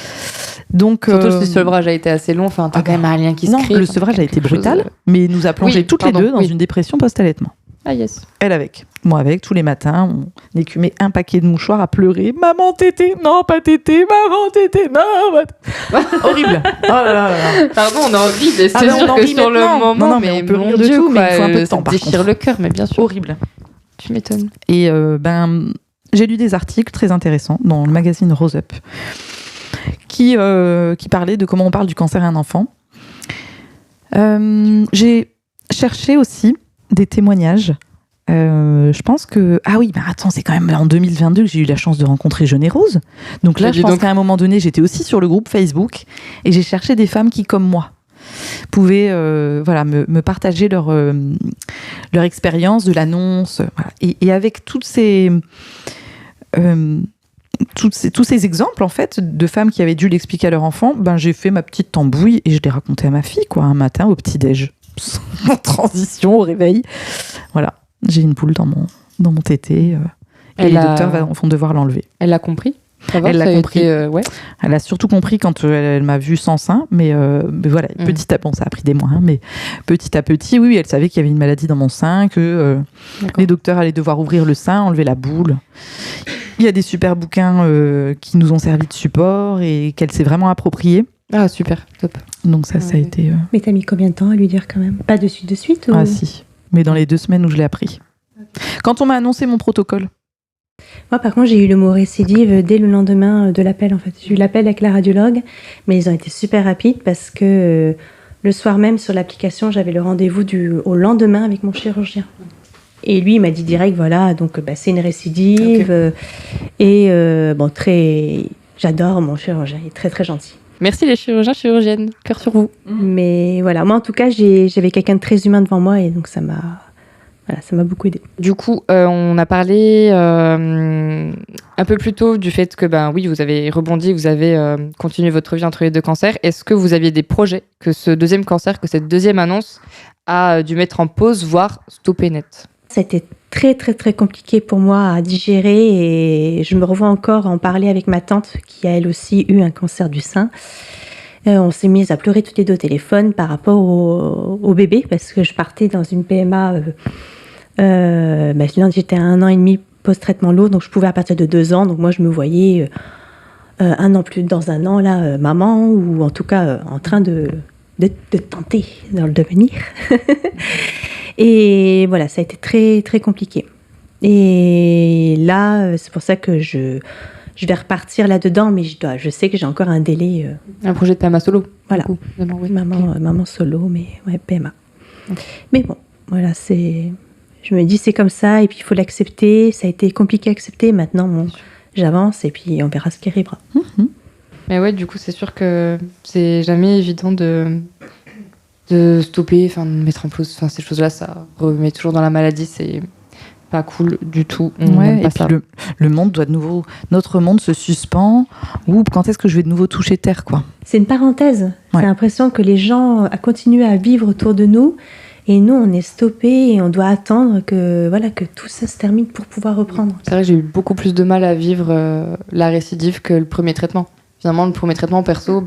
Donc, surtout si le sevrage a été assez long, t'as quand même un lien qui se crée. Le sevrage a été brutal, mais nous a plongé toutes les deux dans une dépression post-allaitement. Ah yes. Elle avec. Moi avec, tous les matins, on écumait un paquet de mouchoirs à pleurer. Maman tété, non pas tété, maman tété, non. Horrible. Oh là là là. Pardon, on a envie, mais c'est sûr que sur le moment, mais on peut rire de tout, mais il faut un peu de temps. Ça déchire le cœur, mais bien sûr. Horrible. Tu m'étonnes. Et j'ai lu des articles très intéressants dans le magazine Rose Up qui parlaient de comment on parle du cancer à un enfant. J'ai cherché aussi des témoignages. Je pense que... Ah oui, attends, c'est quand même en 2022 que j'ai eu la chance de rencontrer Jeune et Rose. Donc là, je pense qu'à un moment donné, j'étais aussi sur le groupe Facebook et j'ai cherché des femmes qui, comme moi, pouvaient me partager leur expérience de l'annonce. Voilà. Et avec tous ces exemples, en fait, de femmes qui avaient dû l'expliquer à leur enfant, j'ai fait ma petite tambouille et je l'ai raconté à ma fille, un matin au petit-déj. En transition, au réveil. Voilà. J'ai une poule dans mon tété et les docteurs vont devoir l'enlever. Elle l'a compris. Elle l'a compris. Elle a surtout compris quand elle m'a vue sans sein, mais voilà, petit à petit, ça a pris des mois, mais petit à petit, oui, elle savait qu'il y avait une maladie dans mon sein, que les docteurs allaient devoir ouvrir le sein, enlever la boule. Il y a des super bouquins qui nous ont servi de support et qu'elle s'est vraiment approprié. Ah, super, top. Donc ça a été... Mais t'as mis combien de temps à lui dire quand même ? Pas de suite ou... Ah si, mais dans les 2 semaines où je l'ai appris. Quand on m'a annoncé mon protocole. Moi, par contre, j'ai eu le mot récidive dès le lendemain de l'appel, en fait. J'ai eu l'appel avec la radiologue, mais ils ont été super rapides parce que le soir même, sur l'application, j'avais le rendez-vous au lendemain avec mon chirurgien. Et lui, il m'a dit direct, voilà, donc c'est une récidive. Okay. J'adore mon chirurgien, il est très, très gentil. Merci les chirurgiens, chirurgiennes, cœur sur vous. Mais voilà, moi en tout cas, j'avais quelqu'un de très humain devant moi et donc ça m'a beaucoup aidé. Du coup, on a parlé un peu plus tôt du fait que oui, vous avez rebondi, vous avez continué votre vie entre les 2 cancers. Est-ce que vous aviez des projets que ce deuxième cancer, que cette deuxième annonce a dû mettre en pause, voire stopper net ? Ça a été très, très, très compliqué pour moi à digérer et je me revois encore en parler avec ma tante qui a elle aussi eu un cancer du sein. On s'est mis à pleurer toutes les 2 au téléphone par rapport au bébé parce que je partais dans une PMA. J'étais à 1 an et demi post-traitement lourd, donc je pouvais à partir de 2 ans. Donc moi, je me voyais 1 an plus dans 1 an, là, maman, ou en tout cas en train de tenter dans le devenir. Et voilà, ça a été très, très compliqué. Et là, c'est pour ça que je vais repartir là-dedans, mais je sais que j'ai encore un délai. Un projet de PMA solo. Voilà, maman solo, mais ouais, PMA. Okay. Mais bon, voilà, je me dis c'est comme ça, et puis il faut l'accepter. Ça a été compliqué à accepter, maintenant j'avance, et puis on verra ce qui arrivera. Mm-hmm. Mais ouais, du coup, c'est sûr que c'est jamais évident de stopper, de mettre en pause, ces choses-là, ça remet toujours dans la maladie, c'est pas cool du tout. Et puis le monde doit de nouveau, notre monde se suspend. Ou quand est-ce que je vais de nouveau toucher terre, quoi. C'est une parenthèse. Ouais. J'ai l'impression que les gens continuent à vivre autour de nous, et nous, on est stoppés et on doit attendre que tout ça se termine pour pouvoir reprendre. C'est vrai que j'ai eu beaucoup plus de mal à vivre la récidive que le premier traitement. Finalement, le premier traitement perso,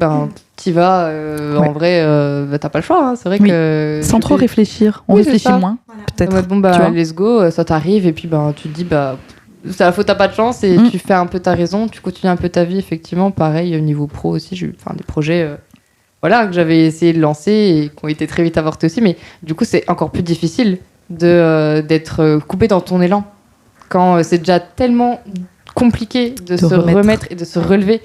t'y vas, en vrai, t'as pas le choix. Hein. C'est vrai que... Sans trop réfléchir, on réfléchit moins, voilà. Peut-être. Let's go, ça t'arrive, et puis tu te dis, c'est la faute, t'as pas de chance, et tu fais un peu ta raison, tu continues un peu ta vie, effectivement. Pareil, au niveau pro aussi, j'ai eu des projets que j'avais essayé de lancer et qui ont été très vite avortés aussi, mais du coup, c'est encore plus difficile d'être coupé dans ton élan. Quand c'est déjà tellement... compliqué de se remettre et de se relever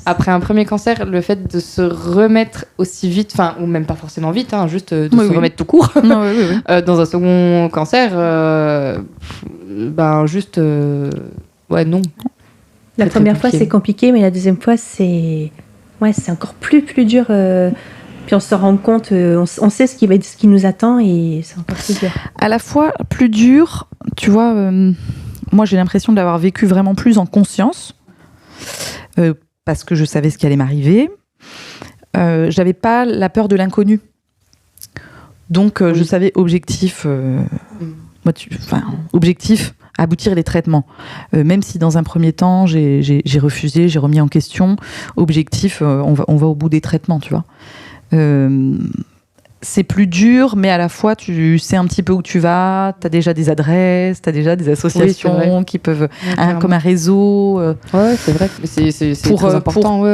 après un premier cancer, le fait de se remettre aussi vite, ou même pas forcément vite, juste de se remettre tout court dans un second cancer, non. La première fois c'est compliqué, mais la deuxième fois c'est encore plus dur. Puis on se rend compte, on sait ce qui nous attend et c'est encore plus dur. À la fois plus dur, tu vois. Moi, j'ai l'impression de l'avoir vécu vraiment plus en conscience, parce que je savais ce qui allait m'arriver. J'avais pas la peur de l'inconnu. Donc, je savais objectif, aboutir les traitements. Même si dans un premier temps, j'ai refusé, j'ai remis en question. Objectif, on va au bout des traitements, tu vois. C'est plus dur, mais à la fois, tu sais un petit peu où tu vas, tu as déjà des adresses, tu as déjà des associations qui peuvent... comme un réseau. Ouais, c'est vrai. C'est très important.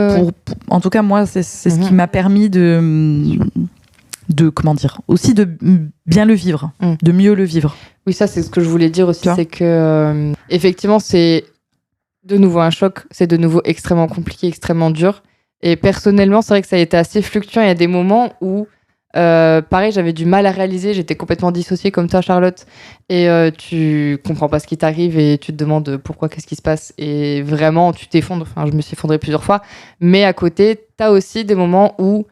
En tout cas, moi, c'est ce qui m'a permis aussi de bien le vivre, de mieux le vivre. Oui, ça, c'est ce que je voulais dire aussi, c'est que, effectivement, c'est de nouveau un choc, c'est de nouveau extrêmement compliqué, extrêmement dur. Et personnellement, c'est vrai que ça a été assez fluctuant. Il y a des moments où Pareil, j'avais du mal à réaliser, j'étais complètement dissociée comme toi, Charlotte, et tu comprends pas ce qui t'arrive et tu te demandes pourquoi, qu'est-ce qui se passe, et vraiment tu t'effondres. Enfin, je me suis effondrée plusieurs fois, mais à côté, t'as aussi des moments où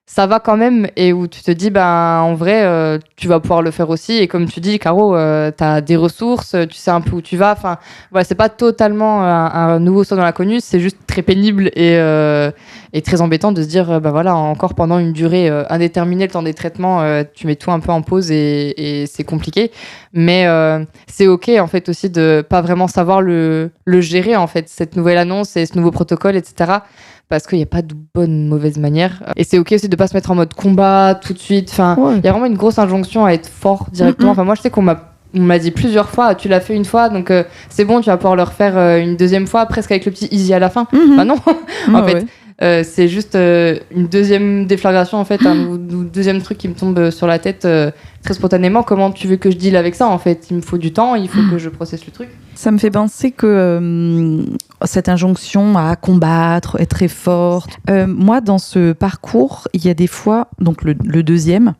ça va quand même et où tu te dis, en vrai, tu vas pouvoir le faire aussi. Et comme tu dis, Caro, t'as des ressources, tu sais un peu où tu vas. Enfin, voilà, c'est pas totalement un nouveau saut dans l'inconnu, c'est juste très pénible et très embêtant de se dire, voilà, encore pendant une durée indéterminée, le temps des traitements, tu mets tout un peu en pause et c'est compliqué. Mais c'est OK, en fait, aussi de pas vraiment savoir le gérer, en fait, cette nouvelle annonce et ce nouveau protocole, etc., parce qu'il n'y a pas de bonne, mauvaise manière. Et c'est OK aussi de ne pas se mettre en mode combat tout de suite. Enfin, il y a vraiment une grosse injonction à être fort directement. Enfin, moi, je sais qu'on m'a dit plusieurs fois, tu l'as fait une fois, donc c'est bon, tu vas pouvoir le refaire une deuxième fois, presque avec le petit easy à la fin. Bah non, en fait. C'est juste une deuxième déflagration, en fait, un deuxième truc qui me tombe sur la tête très spontanément. Comment tu veux que je deal avec ça, en fait? Il me faut du temps, il faut que je processe le truc. Ça me fait penser que cette injonction à combattre, être très forte, moi, dans ce parcours, il y a des fois, donc le deuxième,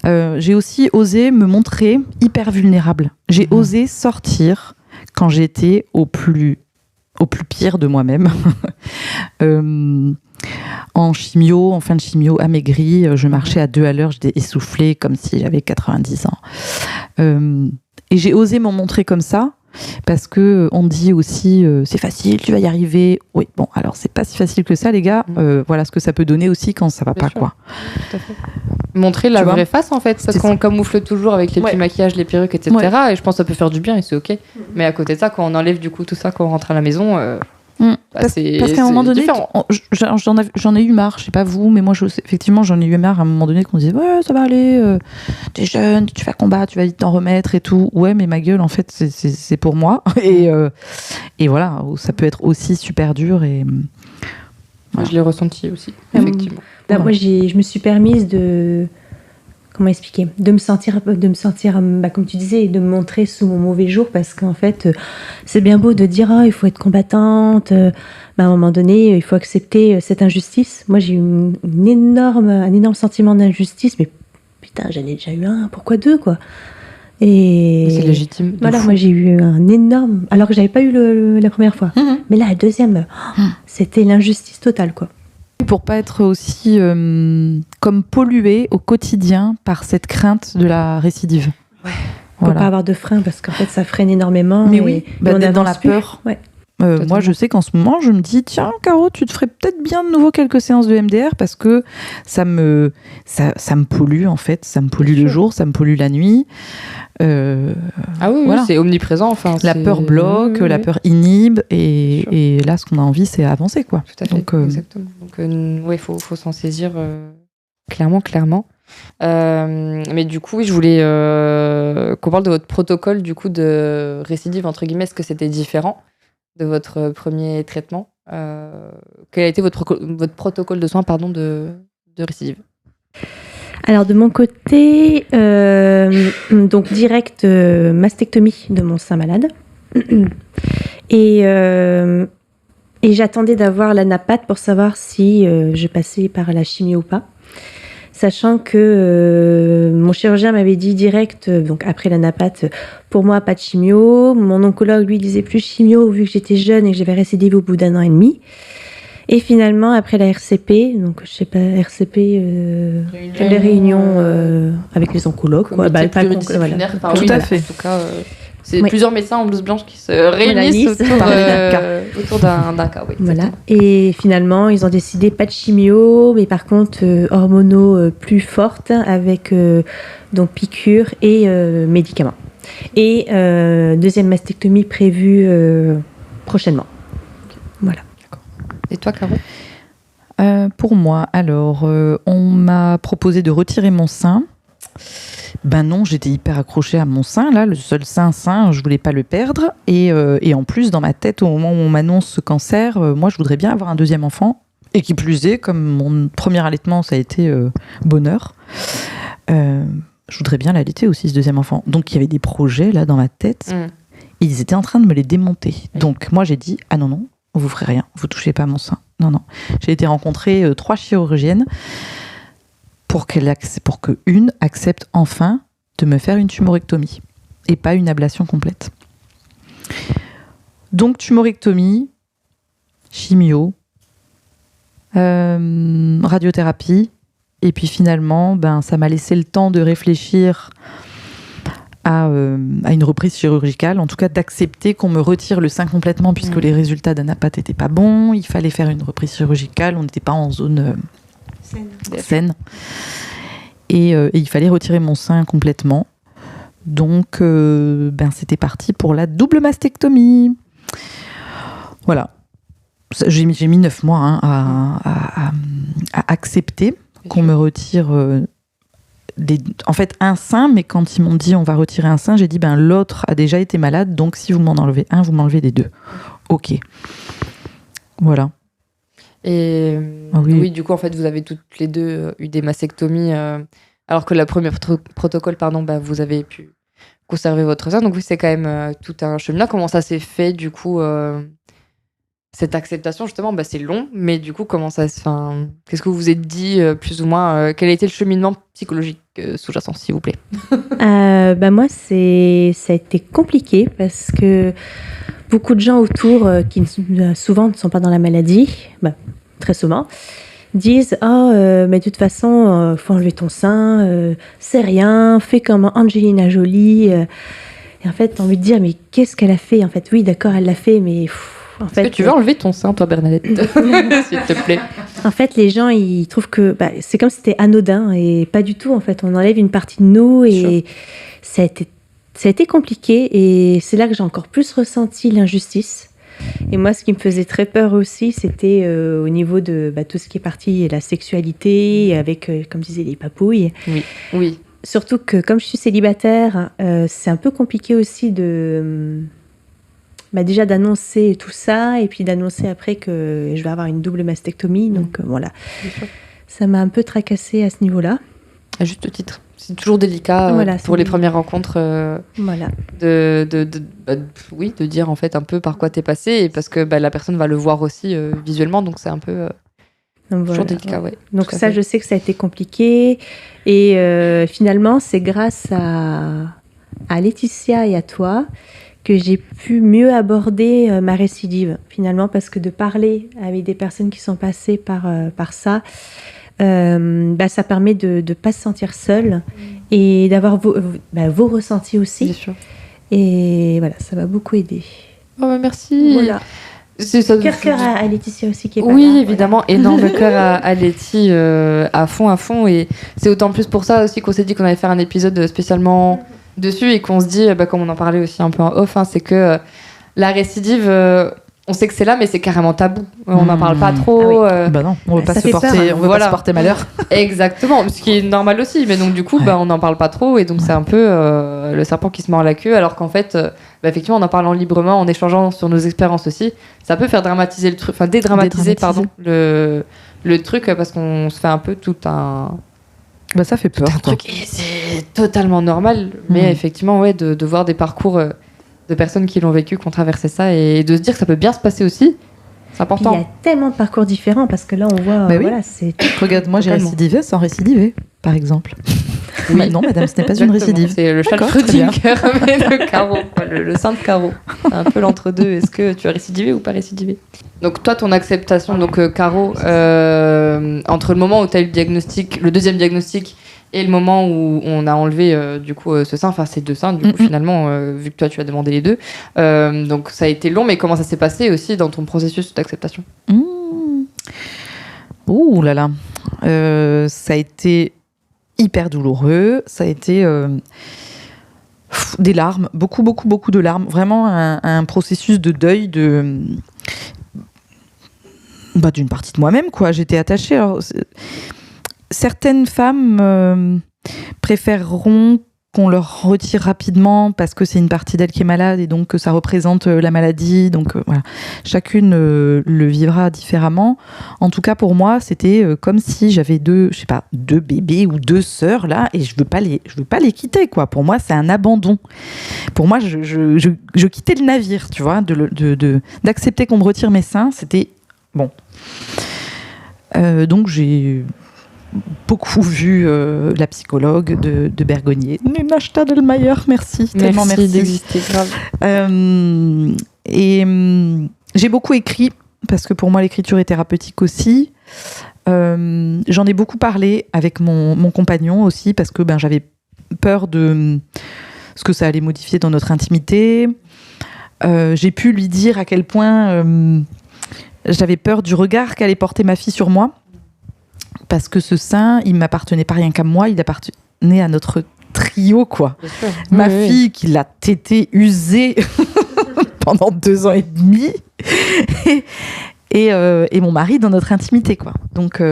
j'ai aussi osé me montrer hyper vulnérable. J'ai osé sortir quand j'étais au plus pire de moi-même. En chimio, en fin de chimio, amaigrie, je marchais à 2 à l'heure, j'étais essoufflée comme si j'avais 90 ans. Et j'ai osé m'en montrer comme ça, parce que on dit aussi c'est facile, tu vas y arriver. Oui, bon, alors c'est pas si facile que ça, les gars. Voilà ce que ça peut donner aussi quand ça va pas, quoi. Tout à fait. Montrer la vraie face, en fait, parce qu'on camoufle toujours avec les petits maquillages, les perruques, etc. Et je pense que ça peut faire du bien et c'est OK. Mais à côté de ça, quand on enlève du coup tout ça, quand on rentre à la maison, parce qu'à un moment donné, j'en ai eu marre, je sais pas vous, mais moi effectivement j'en ai eu marre à un moment donné qu'on disait ouais, ça va aller, t'es jeune, tu vas combattre, tu vas vite t'en remettre et tout. Ouais, mais ma gueule, en fait, c'est pour moi. Et voilà, ça peut être aussi super dur. Et voilà. Je l'ai ressenti aussi, effectivement. Moi, je me suis permise de... Comment expliquer ? De me sentir, comme tu disais, de me montrer sous mon mauvais jour, parce qu'en fait, c'est bien beau de dire il faut être combattante, à un moment donné, il faut accepter cette injustice. Moi, j'ai eu un énorme sentiment d'injustice, mais putain, j'en ai déjà eu un, pourquoi 2, quoi ? Et c'est légitime. Voilà, moi j'ai eu un énorme... Alors que j'avais pas eu la première fois. Mais là, la deuxième, c'était l'injustice totale, quoi. Pour pas être aussi comme pollué au quotidien par cette crainte de la récidive. Ouais. Voilà. Faut pas avoir de frein, parce qu'en fait ça freine énormément. Mais oui, on est dans la peur. Ouais. Moi, je sais qu'en ce moment, je me dis tiens, Caro, tu te ferais peut-être bien de nouveau quelques séances de MDR, parce que ça me pollue, en fait. Ça me pollue le jour, ça me pollue la nuit. Ah oui, voilà. C'est omniprésent. Enfin, la peur bloque, la peur inhibe, et là, ce qu'on a envie, c'est avancer, quoi. Tout à fait, donc, exactement. Donc, oui, faut s'en saisir clairement. Mais du coup, oui, je voulais qu'on parle de votre protocole, du coup, de récidive, entre guillemets. Est-ce que c'était différent de votre premier traitement? Quel a été votre protocole de soins, de récidive? Alors de mon côté, donc direct mastectomie de mon sein malade, et j'attendais d'avoir la napate pour savoir si je passais par la chimio ou pas, sachant que mon chirurgien m'avait dit direct, donc après la napate, pour moi pas de chimio. Mon oncologue lui disait plus chimio vu que j'étais jeune et que j'avais récidivé au bout d'1 an et demi. Et finalement, après la RCP, donc je sais pas, RCP, les réunions avec les oncologues, quoi. Voilà. Tout à fait. En tout cas, c'est plusieurs médecins en blouse blanche qui se réunissent autour d'un cas. Oui, voilà. Et finalement, ils ont décidé pas de chimio, mais par contre hormonaux plus fortes, avec donc piqûres et médicaments. Et deuxième mastectomie prévue prochainement. Voilà. Et toi, Caro ? Pour moi, alors, on m'a proposé de retirer mon sein. Ben non, j'étais hyper accrochée à mon sein, là, le seul sein, je voulais pas le perdre. Et en plus, dans ma tête, au moment où on m'annonce ce cancer, moi, je voudrais bien avoir un deuxième enfant. Et qui plus est, comme mon premier allaitement, ça a été bonheur, je voudrais bien l'allaiter aussi, ce deuxième enfant. Donc, il y avait des projets, là, dans ma tête. Et ils étaient en train de me les démonter. Donc, moi, j'ai dit, ah non, vous ferez rien, vous touchez pas à mon sein. Non. J'ai été rencontrer 3 chirurgiennes pour qu'une accepte enfin de me faire une tumorectomie et pas une ablation complète. Donc tumorectomie, chimio, radiothérapie, et puis finalement, ça m'a laissé le temps de réfléchir à une reprise chirurgicale, en tout cas d'accepter qu'on me retire le sein complètement puisque les résultats d'Anapath n'étaient pas bons, il fallait faire une reprise chirurgicale, on n'était pas en zone saine. Et il fallait retirer mon sein complètement. Donc, c'était parti pour la double mastectomie. Voilà. J'ai mis 9 mois à accepter qu'on me retire en fait un sein, mais quand ils m'ont dit on va retirer un sein, j'ai dit l'autre a déjà été malade, donc si vous m'en enlevez un, vous m'enlevez les deux. Ok. Voilà. Et oui, du coup, en fait, vous avez toutes les deux eu des mastectomies, alors que le premier protocole, vous avez pu conserver votre sein. Donc oui, c'est quand même tout un cheminement. Comment ça s'est fait, du coup, cette acceptation, justement, c'est long, mais du coup, qu'est-ce que vous vous êtes dit, plus ou moins, quel a été le cheminement psychologique sous-jacent, s'il vous plaît? Moi, ça a été compliqué parce que beaucoup de gens autour qui souvent ne sont pas dans la maladie, très souvent, disent mais de toute façon, faut enlever ton sein, c'est rien, fais comme Angelina Jolie. Et en fait, t'as envie de dire, mais qu'est-ce qu'elle a fait? En fait, oui, d'accord, elle l'a fait, mais Est-ce que tu veux enlever ton sein, toi, Bernadette? S'il te plaît. En fait, les gens, ils trouvent que c'est comme si c'était anodin, et pas du tout. En fait, on enlève une partie de nous, et ça a été compliqué, et c'est là que j'ai encore plus ressenti l'injustice. Et moi, ce qui me faisait très peur aussi, c'était au niveau de tout ce qui est parti la sexualité, avec, comme disait, les papouilles. Oui. Surtout que, comme je suis célibataire, c'est un peu compliqué aussi déjà d'annoncer tout ça, et puis d'annoncer après que je vais avoir une double mastectomie. Donc voilà, ça m'a un peu tracassée à ce niveau-là. À juste titre. C'est toujours délicat pour les premières rencontres de dire en fait un peu par quoi t'es passé, et parce que la personne va le voir aussi visuellement, donc c'est un peu toujours délicat. Ouais. Donc ça, je sais que ça a été compliqué, et finalement c'est grâce à Laetitia et à toi que j'ai pu mieux aborder ma récidive, finalement, parce que de parler avec des personnes qui sont passées par ça, ça permet de ne pas se sentir seule et d'avoir vos ressentis aussi. Bien sûr. Et voilà, ça m'a beaucoup aidée. Merci. Voilà. Cœur à Laetitia aussi qui est pas là. Oui, évidemment, voilà. Énorme cœur à Letty à fond. Et c'est d'autant plus pour ça aussi qu'on s'est dit qu'on allait faire un épisode spécialement dessus, et qu'on se dit, comme on en parlait aussi un peu en off, c'est que la récidive, on sait que c'est là, mais c'est carrément tabou. On n'en parle pas trop. Non, on veut pas se porter malheur. Exactement, ce qui est normal aussi. Mais donc du coup, on n'en parle pas trop, et donc c'est un peu le serpent qui se mord la queue. Alors qu'en fait, effectivement, en parlant librement, en échangeant sur nos expériences aussi, ça peut faire dramatiser le truc, dédramatiser le truc, parce qu'on se fait un peu tout un. Ça fait peur. Un truc, et c'est totalement normal. Mais effectivement, de voir des parcours de personnes qui l'ont vécu, qui ont traversé ça, et de se dire que ça peut bien se passer aussi, c'est important. Il y a tellement de parcours différents, parce que là, on voit... c'est... Regarde, moi, j'ai récidivé sans récidiver, par exemple. Oui. Non, madame, ce n'est pas une récidive. C'est le Schrödinger, mais le carreau, le sein de carreau. C'est un peu l'entre-deux. Est-ce que tu as récidivé ou pas récidivé? Donc toi, ton acceptation, Caro, entre le moment où tu as eu le deuxième diagnostic, et le moment où on a enlevé du coup ce sein, ces deux seins, du coup finalement, vu que toi tu as demandé les deux, donc ça a été long, mais comment ça s'est passé aussi dans ton processus d'acceptation? Ouh là là, ça a été hyper douloureux, ça a été des larmes, beaucoup de larmes, vraiment un processus de deuil d'une partie de moi-même, quoi. J'étais attachée. Alors, certaines femmes préféreront qu'on leur retire rapidement parce que c'est une partie d'elle qui est malade, et donc que ça représente la maladie. Donc voilà, chacune le vivra différemment. En tout cas, pour moi, c'était comme si j'avais deux bébés ou deux sœurs là, et je veux pas les quitter, quoi. Pour moi, c'est un abandon. Pour moi, je quittais le navire, tu vois, d'accepter qu'on me retire mes seins, c'était bon. Donc j'ai beaucoup vu la psychologue de Bergonier. Nina Stadelmayer, merci. Tellement merci d'exister, grave. J'ai beaucoup écrit, parce que pour moi, l'écriture est thérapeutique aussi. J'en ai beaucoup parlé avec mon compagnon aussi, parce que j'avais peur de ce que ça allait modifier dans notre intimité. J'ai pu lui dire à quel point j'avais peur du regard qu'allait porter ma fille sur moi, parce que ce sein, il m'appartenait pas rien qu'à moi, il appartenait à notre trio, quoi. Ma fille qui l'a tétée, usée pendant 2 ans et demi, et mon mari dans notre intimité, quoi. Donc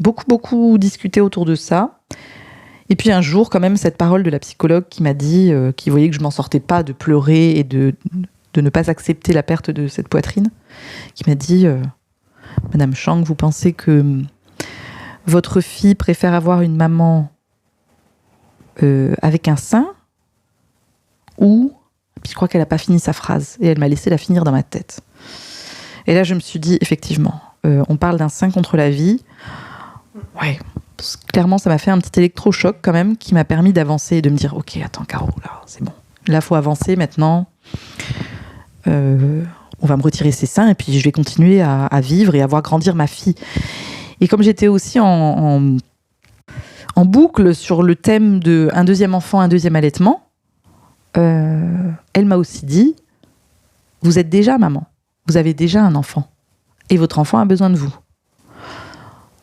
beaucoup discuté autour de ça. Et puis un jour, quand même, cette parole de la psychologue qui m'a dit, qui voyait que je m'en sortais pas de pleurer et de ne pas accepter la perte de cette poitrine, qui m'a dit Madame Chang, vous pensez que votre fille préfère avoir une maman avec un sein, ou... Puis je crois qu'elle n'a pas fini sa phrase, et elle m'a laissé la finir dans ma tête. Et là, je me suis dit, effectivement, on parle d'un sein contre la vie. Ouais, clairement, ça m'a fait un petit électrochoc quand même, qui m'a permis d'avancer et de me dire, ok, attends, Caro, là, c'est bon. Là, il faut avancer maintenant. On va me retirer ses seins, et puis je vais continuer à vivre et à voir grandir ma fille. Et comme j'étais aussi en boucle sur le thème de un deuxième enfant, un deuxième allaitement, elle m'a aussi dit, vous êtes déjà maman, vous avez déjà un enfant, et votre enfant a besoin de vous.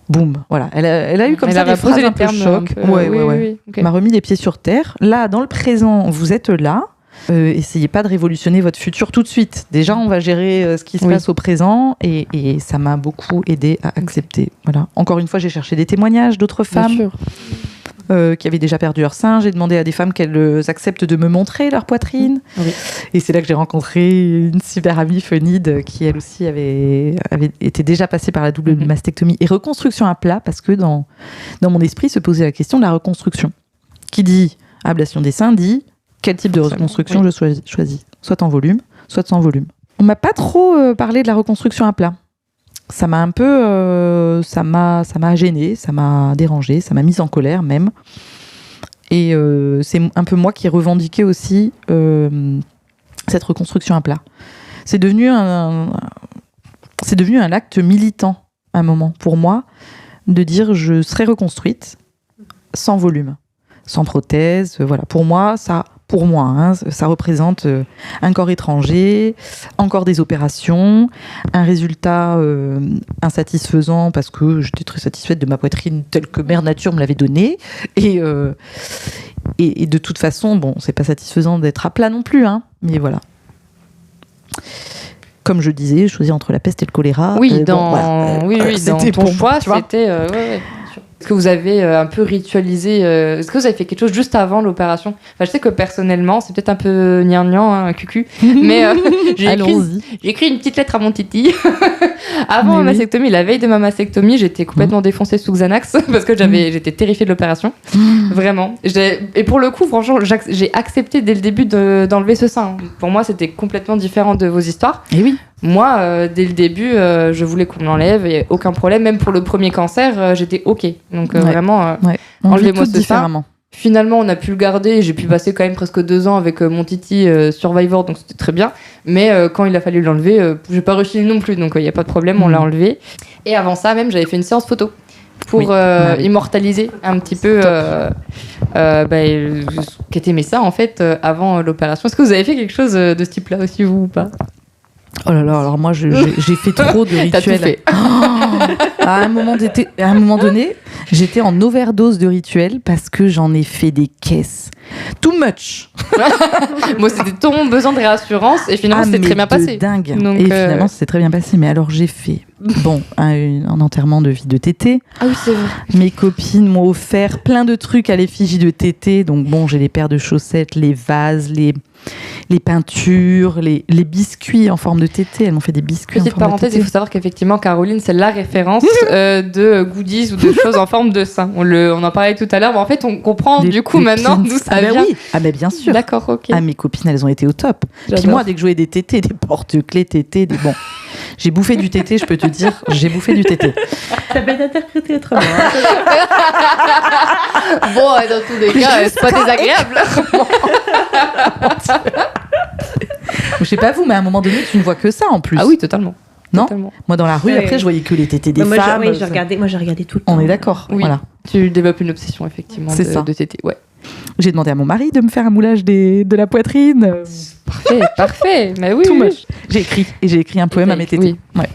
Boum, voilà. Elle a eu comme ça des phrases un peu choc. Oui. Okay. Elle m'a remis les pieds sur terre. Là, dans le présent, vous êtes là. Essayez pas de révolutionner votre futur tout de suite. Déjà, on va gérer ce qui se passe au présent, et ça m'a beaucoup aidé à accepter. Voilà. Encore une fois, j'ai cherché des témoignages d'autres femmes qui avaient déjà perdu leur sein. J'ai demandé à des femmes qu'elles acceptent de me montrer leur poitrine. Oui. Et c'est là que j'ai rencontré une super amie, Fenide, qui elle aussi avait été déjà passée par la double mastectomie et reconstruction à plat, parce que dans mon esprit se posait la question de la reconstruction. Qui dit ablation des seins dit quel type de reconstruction je choisis, soit en volume, soit sans volume. On m'a pas trop parlé de la reconstruction à plat. Ça m'a un peu, ça m'a gênée, ça m'a dérangée, ça m'a mise en colère même. Et c'est un peu moi qui ai revendiqué aussi cette reconstruction à plat. C'est devenu un acte militant à un moment pour moi, de dire je serai reconstruite sans volume, sans prothèse. Voilà, pour moi ça représente un corps étranger, encore des opérations, un résultat insatisfaisant, parce que j'étais très satisfaite de ma poitrine telle que Mère Nature me l'avait donnée, et de toute façon, bon, c'est pas satisfaisant d'être à plat non plus, hein, mais voilà. Comme je disais, je choisis entre la peste et le choléra. Oui, dans ton choix, c'était... Est-ce que vous avez un peu ritualisé est-ce que vous avez fait quelque chose juste avant l'opération? Enfin, je sais que personnellement, c'est peut-être un peu gnangnan, cucu, mais j'ai écrit une petite lettre à mon titi. Avant ma mastectomie, la veille de ma mastectomie, j'étais complètement défoncée sous Xanax parce que j'étais terrifiée de l'opération. Vraiment. Et pour le coup, franchement, j'ai accepté dès le début d'enlever ce sein. Pour moi, c'était complètement différent de vos histoires. Et oui. Moi, dès le début, je voulais qu'on l'enlève, il n'y a aucun problème. Même pour le premier cancer, j'étais OK. Donc vraiment, enlevez-moi ce sein. Finalement, on a pu le garder. J'ai pu passer quand même presque 2 ans avec mon titi Survivor, donc c'était très bien. Mais quand il a fallu l'enlever, j'ai pas réussi non plus. Donc il n'y a pas de problème, on l'a enlevé. Et avant ça, même, j'avais fait une séance photo pour immortaliser un petit peu qu'étaient mes seins, en fait, avant l'opération. Est-ce que vous avez fait quelque chose de ce type-là aussi, vous, ou pas ? Oh là là, alors moi j'ai fait trop de rituels. À un moment donné, j'étais en overdose de rituels parce que j'en ai fait des caisses. Too much. Moi, c'était ton besoin de réassurance et finalement, c'était très bien passé. Dingue. Donc, et finalement, c'était très bien passé. Mais alors, j'ai fait un enterrement de vie de Tété. Ah oui, c'est vrai. Mes copines m'ont offert plein de trucs à l'effigie de Tété. Donc bon, j'ai les paires de chaussettes, les vases, les peintures, les biscuits en forme de tété. Elles m'ont fait des biscuits Petite en forme parenthèse, de tété. il faut savoir qu'effectivement, Caroline, c'est la référence de goodies ou de choses en forme de sein. On en parlait tout à l'heure, mais en fait, on comprend Des du coup maintenant pins. d'où ça Ah ben vient. oui, ah ben bien sûr. D'accord, ok. Ah, mes copines, elles ont été au top. Puis J'adore. moi, dès que je jouais des tétés, des porte-clés tétés, bon, j'ai bouffé du tété, je peux te dire, j'ai bouffé du tété. Ça peut être interprété autrement. Bon, dans tous les cas, c'est pas désagréable. Je sais pas vous, mais à un moment donné, tu ne vois que ça en plus. Ah oui, totalement. Non. Totalement. Moi, dans la rue, Ouais. après, je voyais que les tétés des Moi, femmes. j'ai regardé tout le temps. On est d'accord. Oui. Voilà. Tu développes une obsession, effectivement, C'est ça. de tété. Ouais. J'ai demandé à mon mari de me faire un moulage de la poitrine. Parfait, parfait. Mais oui, Tout oui. moche. J'ai écrit un poème à mes tétés. Oui. Ouais.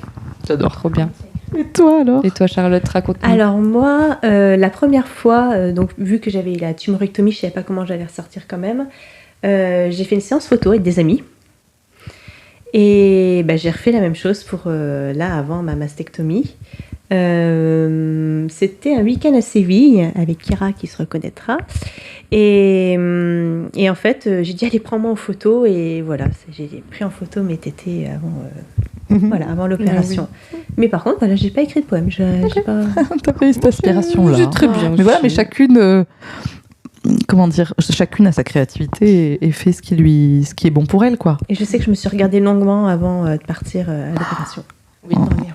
J'adore. Trop bien. Et toi alors? Et toi, Charlotte, raconte-nous. Alors moi, la première fois, donc vu que j'avais la tumorectomie, je savais pas comment j'allais ressortir quand même. J'ai fait une séance photo avec des amis. Et j'ai refait la même chose pour avant ma mastectomie. C'était un week-end à Séville avec Kira qui se reconnaîtra. Et en fait, j'ai dit allez, prends-moi en photo. Et voilà, j'ai pris en photo mes tétés avant l'opération. Mais par contre, voilà, j'ai pas écrit de poème. J'ai pas... T'as pas eu cette aspiration là. C'est très bien. Mais voilà, mais chacune, comment dire, chacune a sa créativité et fait ce qui est bon pour elle, quoi. Et je sais que je me suis regardée longuement avant de partir à l'opération. Oui. Dans le miroir.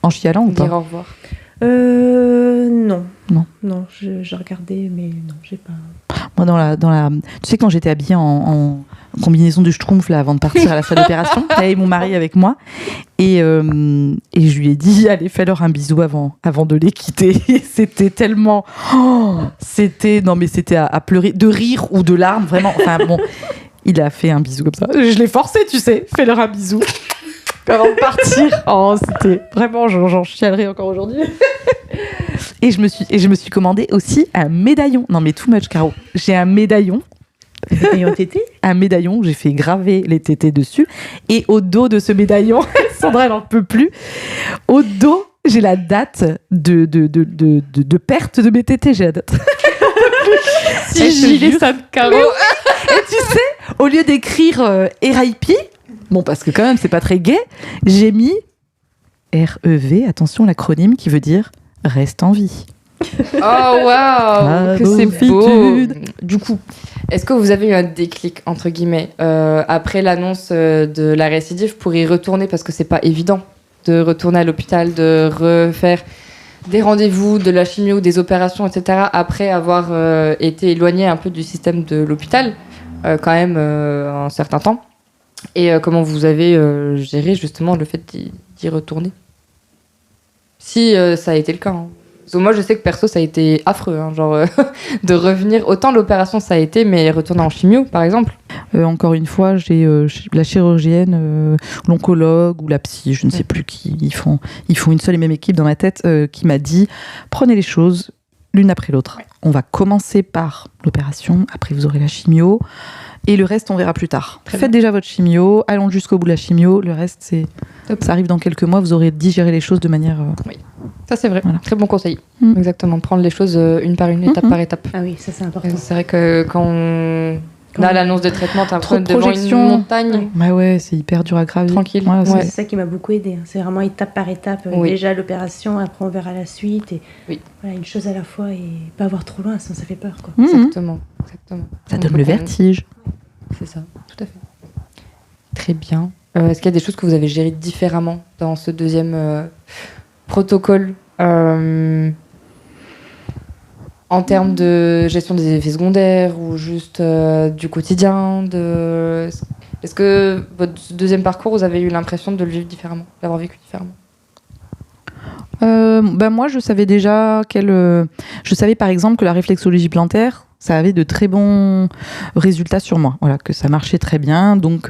En chialant ou Dire pas? au revoir. Non. Non. Non, je regardais, mais non, j'ai pas... Moi, tu sais, quand j'étais habillée en combinaison de schtroumpf là, avant de partir à la salle d'opération, j'avais mon mari avec moi et je lui ai dit allez, fais-leur un bisou avant de les quitter. Et c'était tellement... c'était à pleurer, de rire ou de larmes, vraiment. Enfin bon, il a fait un bisou comme ça. Je l'ai forcé, tu sais, fais-leur un bisou. Avant de partir. C'était vraiment, j'en chialerai encore aujourd'hui. Et je me suis commandé aussi un médaillon. Non mais too much, Caro. J'ai un médaillon. Médaillon tété. Un médaillon, j'ai fait graver les tétés dessus. Et au dos de ce médaillon, Sandra, elle n'en peut plus. Au dos, j'ai la date de perte de mes tétés. J'ai la date. Si gilet ça de Caro. Et tu sais, au lieu d'écrire RIP, bon, parce que quand même, c'est pas très gai, j'ai mis REV, attention, l'acronyme qui veut dire reste en vie. Oh waouh, que c'est beau. Bravo. Du coup, est-ce que vous avez eu un déclic entre guillemets après l'annonce de la récidive pour y retourner, parce que c'est pas évident de retourner à l'hôpital, de refaire des rendez-vous, de la chimio, des opérations, etc. après avoir été éloigné un peu du système de l'hôpital quand même un certain temps. Et comment vous avez géré justement le fait d'y retourner, si ça a été le cas, hein. Parce que moi, je sais que perso, ça a été affreux, hein, de revenir. Autant l'opération, ça a été, mais retourner en chimio, par exemple. Encore une fois, j'ai la chirurgienne, l'oncologue ou la psy, je ne sais plus qui, ils font une seule et même équipe dans ma tête, qui m'a dit prenez les choses l'une après l'autre. Ouais. On va commencer par l'opération, après vous aurez la chimio, et le reste, on verra plus tard. Faites déjà votre chimio, allons jusqu'au bout de la chimio, le reste, ça arrive dans quelques mois, vous aurez digéré les choses de manière... Oui. Ça, c'est vrai. Voilà. Très bon conseil. Exactement. Prendre les choses une par une, étape par étape. Ah oui, ça, c'est important. C'est vrai que quand on a l'annonce de traitement, t'as l'impression d'être devant une montagne. Bah ouais, c'est hyper dur à gravir. Tranquille. Ouais, C'est ça qui m'a beaucoup aidée. C'est vraiment étape par étape. Oui. Déjà l'opération, après on verra la suite. Et oui. Voilà, une chose à la fois et pas avoir trop loin, sinon ça fait peur, quoi. Exactement. Ça donne le vertige. C'est ça, tout à fait. Très bien. Est-ce qu'il y a des choses que vous avez gérées différemment dans ce deuxième protocole en termes de gestion des effets secondaires ou juste du quotidien Est-ce que votre deuxième parcours, vous avez eu l'impression de le vivre différemment, d'avoir vécu différemment? Moi, je savais déjà je savais par exemple que la réflexologie plantaire, ça avait de très bons résultats sur moi. Voilà, que ça marchait très bien. Donc,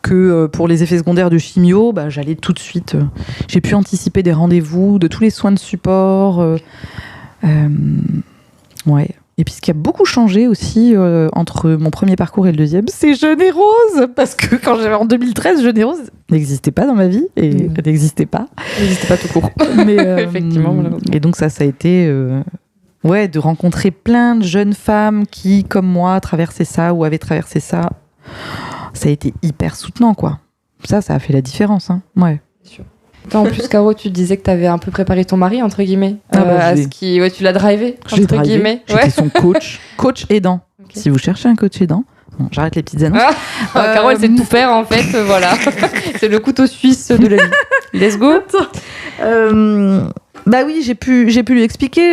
que pour les effets secondaires de chimio, j'allais tout de suite. J'ai pu anticiper des rendez-vous, de tous les soins de support. Ouais. Et puis, ce qui a beaucoup changé aussi entre mon premier parcours et le deuxième, c'est Jeune et Rose. Parce que quand j'avais en 2013, Jeune et Rose n'existait pas dans ma vie. Et elle n'existait pas. Elle n'existait pas tout court. Mais, effectivement, malheureusement. Et donc, ça a été... de rencontrer plein de jeunes femmes qui, comme moi, traversaient ça ou avaient traversé ça, ça a été hyper soutenant, quoi. Ça a fait la différence, hein. Ouais. Toi, en plus, Caro, tu disais que tu avais un peu préparé ton mari, entre guillemets, à ce qui... tu l'as drivé, entre guillemets. J'étais son coach aidant. Okay. Si vous cherchez un coach aidant, bon, j'arrête les petites annonces. Caro, elle sait tout faire, en fait, voilà. C'est le couteau suisse de la vie. Let's go. Bah oui, j'ai pu lui expliquer.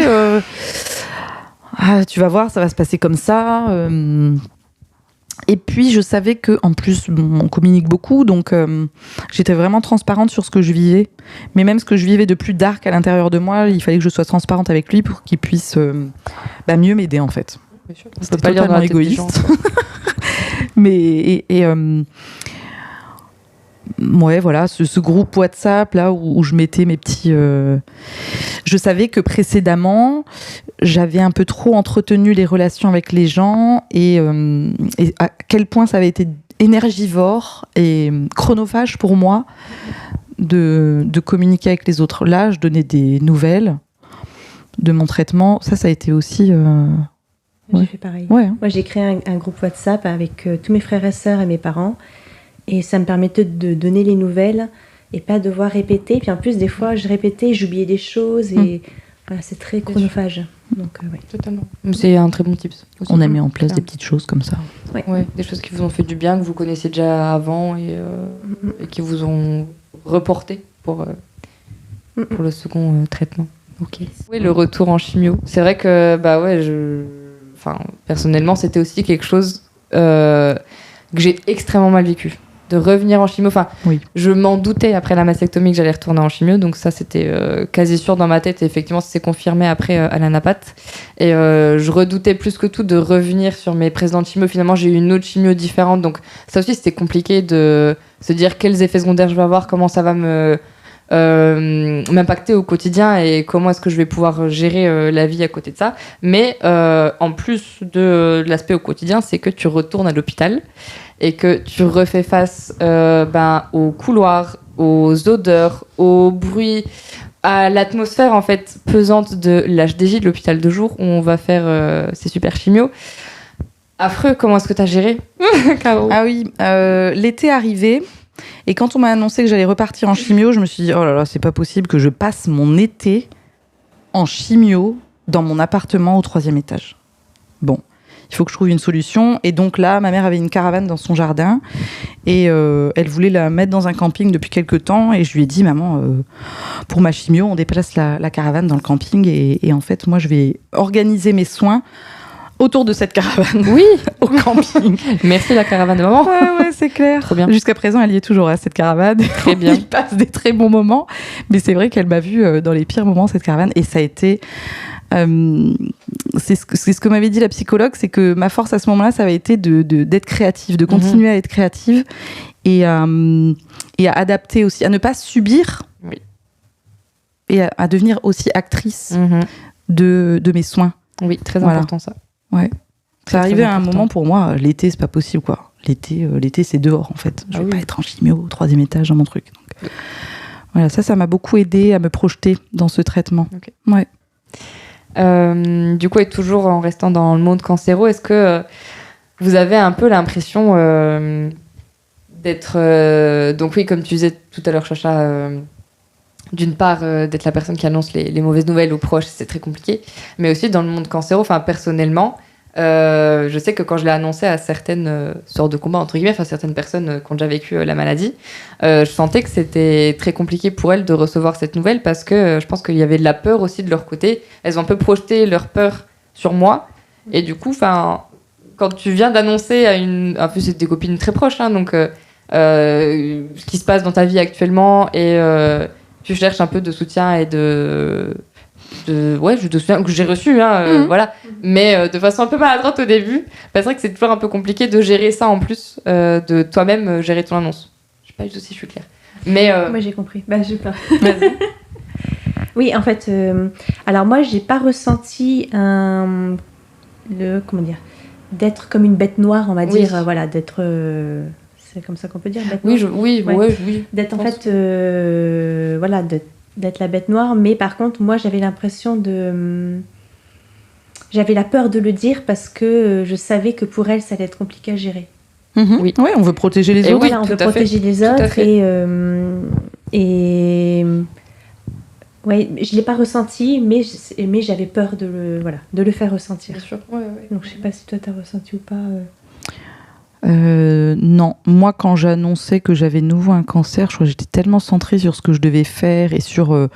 Tu vas voir, ça va se passer comme ça. Et puis, je savais qu'en plus, on communique beaucoup, donc j'étais vraiment transparente sur ce que je vivais. Mais même ce que je vivais de plus dark à l'intérieur de moi, il fallait que je sois transparente avec lui pour qu'il puisse mieux m'aider, en fait. C'était totalement égoïste. Mais ouais, voilà, ce groupe WhatsApp là où je mettais mes petits. Je savais que précédemment, j'avais un peu trop entretenu les relations avec les gens et à quel point ça avait été énergivore et chronophage pour moi de communiquer avec les autres. Là, je donnais des nouvelles de mon traitement. Ça a été aussi. J'ai fait pareil. Ouais. Moi, j'ai créé un groupe WhatsApp avec tous mes frères et sœurs et mes parents. Et ça me permettait de donner les nouvelles et pas devoir répéter. Puis en plus, des fois, je répétais, j'oubliais des choses. Et voilà, c'est très chronophage. Donc, ouais. Totalement. C'est un très bon tips. On a mis en place des petites choses comme ça. Ouais, des choses qui vous ont fait du bien, que vous connaissiez déjà avant et qui vous ont reporté pour le second traitement. Okay. Oui, le retour en chimio. C'est vrai que, personnellement, c'était aussi quelque chose que j'ai extrêmement mal vécu. De revenir en chimio. Je m'en doutais après la mastectomie que j'allais retourner en chimio, donc ça c'était quasi sûr dans ma tête et effectivement ça s'est confirmé après à la napath. Et je redoutais plus que tout de revenir sur mes précédentes chimios. Finalement j'ai eu une autre chimio différente, donc ça aussi c'était compliqué de se dire quels effets secondaires je vais avoir, comment ça va m'impacter au quotidien et comment est-ce que je vais pouvoir gérer la vie à côté de ça. Mais en plus de l'aspect au quotidien, c'est que tu retournes à l'hôpital et que tu refais face aux couloirs, aux odeurs, aux bruits, à l'atmosphère en fait pesante de l'HDJ, de l'hôpital de jour où on va faire ces super chimios. Affreux, comment est-ce que tu as géré, Caro ? Ah oui, l'été arrivait. Et quand on m'a annoncé que j'allais repartir en chimio, je me suis dit, oh là là, c'est pas possible que je passe mon été en chimio dans mon appartement au 3e étage. Bon, il faut que je trouve une solution. Et donc là, ma mère avait une caravane dans son jardin et elle voulait la mettre dans un camping depuis quelques temps. Et je lui ai dit, maman, pour ma chimio, on déplace la caravane dans le camping. Et en fait, moi, je vais organiser mes soins autour de cette caravane. Oui, au camping. Merci la caravane de maman. Ouais, c'est clair. Trop bien. Jusqu'à présent, elle y est toujours à cette caravane. Très bien. Il passe des très bons moments. Mais c'est vrai qu'elle m'a vue dans les pires moments, cette caravane. Et ça a été... c'est ce que m'avait dit la psychologue, c'est que ma force à ce moment-là, ça avait été d'être créative, de continuer à être créative et à adapter aussi, à ne pas subir et à devenir aussi actrice de mes soins. Oui, très important ça. Ouais. Ça arrivait à un moment pour moi, l'été, c'est pas possible, quoi. L'été, c'est dehors, en fait. Je vais pas être en chimio au 3e étage dans mon truc. Donc, voilà, ça m'a beaucoup aidé à me projeter dans ce traitement. Okay. Ouais. Du coup, et toujours en restant dans le monde cancéro, est-ce que vous avez un peu l'impression d'être... donc oui, comme tu disais tout à l'heure, Chacha, d'une part, d'être la personne qui annonce les mauvaises nouvelles aux proches, c'est très compliqué, mais aussi dans le monde cancéro, personnellement, je sais que quand je l'ai annoncé à certaines sortes de combats, entre guillemets, certaines personnes qui ont déjà vécu la maladie, je sentais que c'était très compliqué pour elles de recevoir cette nouvelle parce que je pense qu'il y avait de la peur aussi de leur côté. Elles ont un peu projeté leur peur sur moi. Et du coup, quand tu viens d'annoncer en plus, c'est des copines très proches, donc ce qui se passe dans ta vie actuellement et tu cherches un peu de soutien et de soutien que j'ai reçu, voilà. Mais de façon un peu maladroite au début. C'est vrai que c'est toujours un peu compliqué de gérer ça en plus, de toi-même gérer ton annonce. Je sais pas du tout si je suis claire. Mais moi j'ai compris. Je sais pas. Oui, en fait, alors moi j'ai pas ressenti d'être comme une bête noire, on va dire, voilà, d'être. C'est comme ça qu'on peut dire, bête noire. Oui. D'être en fait, voilà, d'être la bête noire, mais par contre, moi, j'avais l'impression de j'avais la peur de le dire parce que je savais que pour elle, ça allait être compliqué à gérer. Oui, on veut protéger les autres. Voilà, on veut protéger les autres et ouais, je l'ai pas ressenti, mais j'avais peur de le faire ressentir. Bien sûr. Donc je sais pas si toi t'as ressenti ou pas. Non, moi quand j'annonçais que j'avais de nouveau un cancer, je crois que j'étais tellement centrée sur ce que je devais faire et sur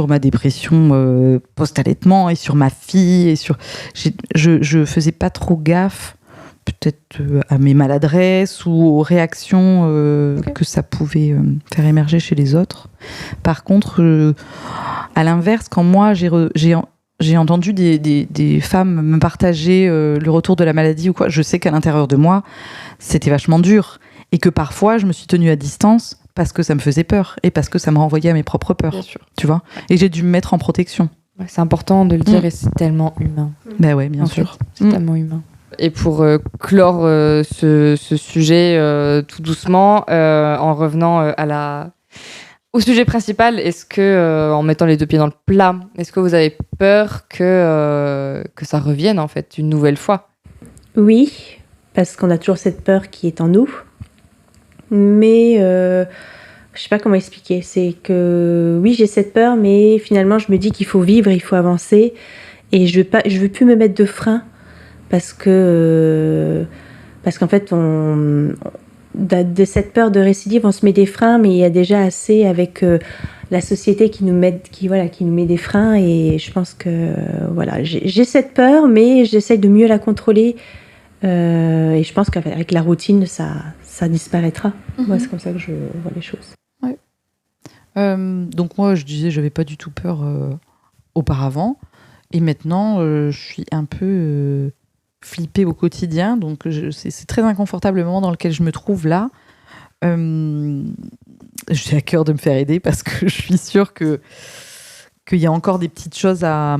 ma dépression post-allaitement et sur ma fille et je faisais pas trop gaffe peut-être à mes maladresses ou aux réactions que ça pouvait faire émerger chez les autres. Par contre, à l'inverse, quand moi j'ai entendu des femmes me partager le retour de la maladie ou quoi, je sais qu'à l'intérieur de moi, c'était vachement dur. Et que parfois, je me suis tenue à distance parce que ça me faisait peur et parce que ça me renvoyait à mes propres peurs. Bien sûr. Tu vois ? Et j'ai dû me mettre en protection. Ouais, c'est important de le dire et c'est tellement humain. Ben ouais, bien sûr. C'est tellement humain. Et pour clore ce sujet tout doucement, en revenant au sujet principal, est-ce que, en mettant les deux pieds dans le plat, est-ce que vous avez peur que ça revienne en fait une nouvelle fois ? Oui, parce qu'on a toujours cette peur qui est en nous. Mais je sais pas comment expliquer. C'est que oui, j'ai cette peur, mais finalement, je me dis qu'il faut vivre, il faut avancer, et je veux plus me mettre de frein parce qu'en fait, de cette peur de récidive, on se met des freins, mais il y a déjà assez avec la société qui nous met des freins, et je pense que j'ai cette peur, mais j'essaie de mieux la contrôler, et je pense qu'avec la routine, ça disparaîtra. Moi, c'est comme ça que je vois les choses. Ouais. Donc moi, je disais, j'avais pas du tout peur auparavant, et maintenant, je suis un peu flippée au quotidien, donc c'est très inconfortable le moment dans lequel je me trouve là. J'ai à cœur de me faire aider parce que je suis sûre qu'il y a encore des petites choses à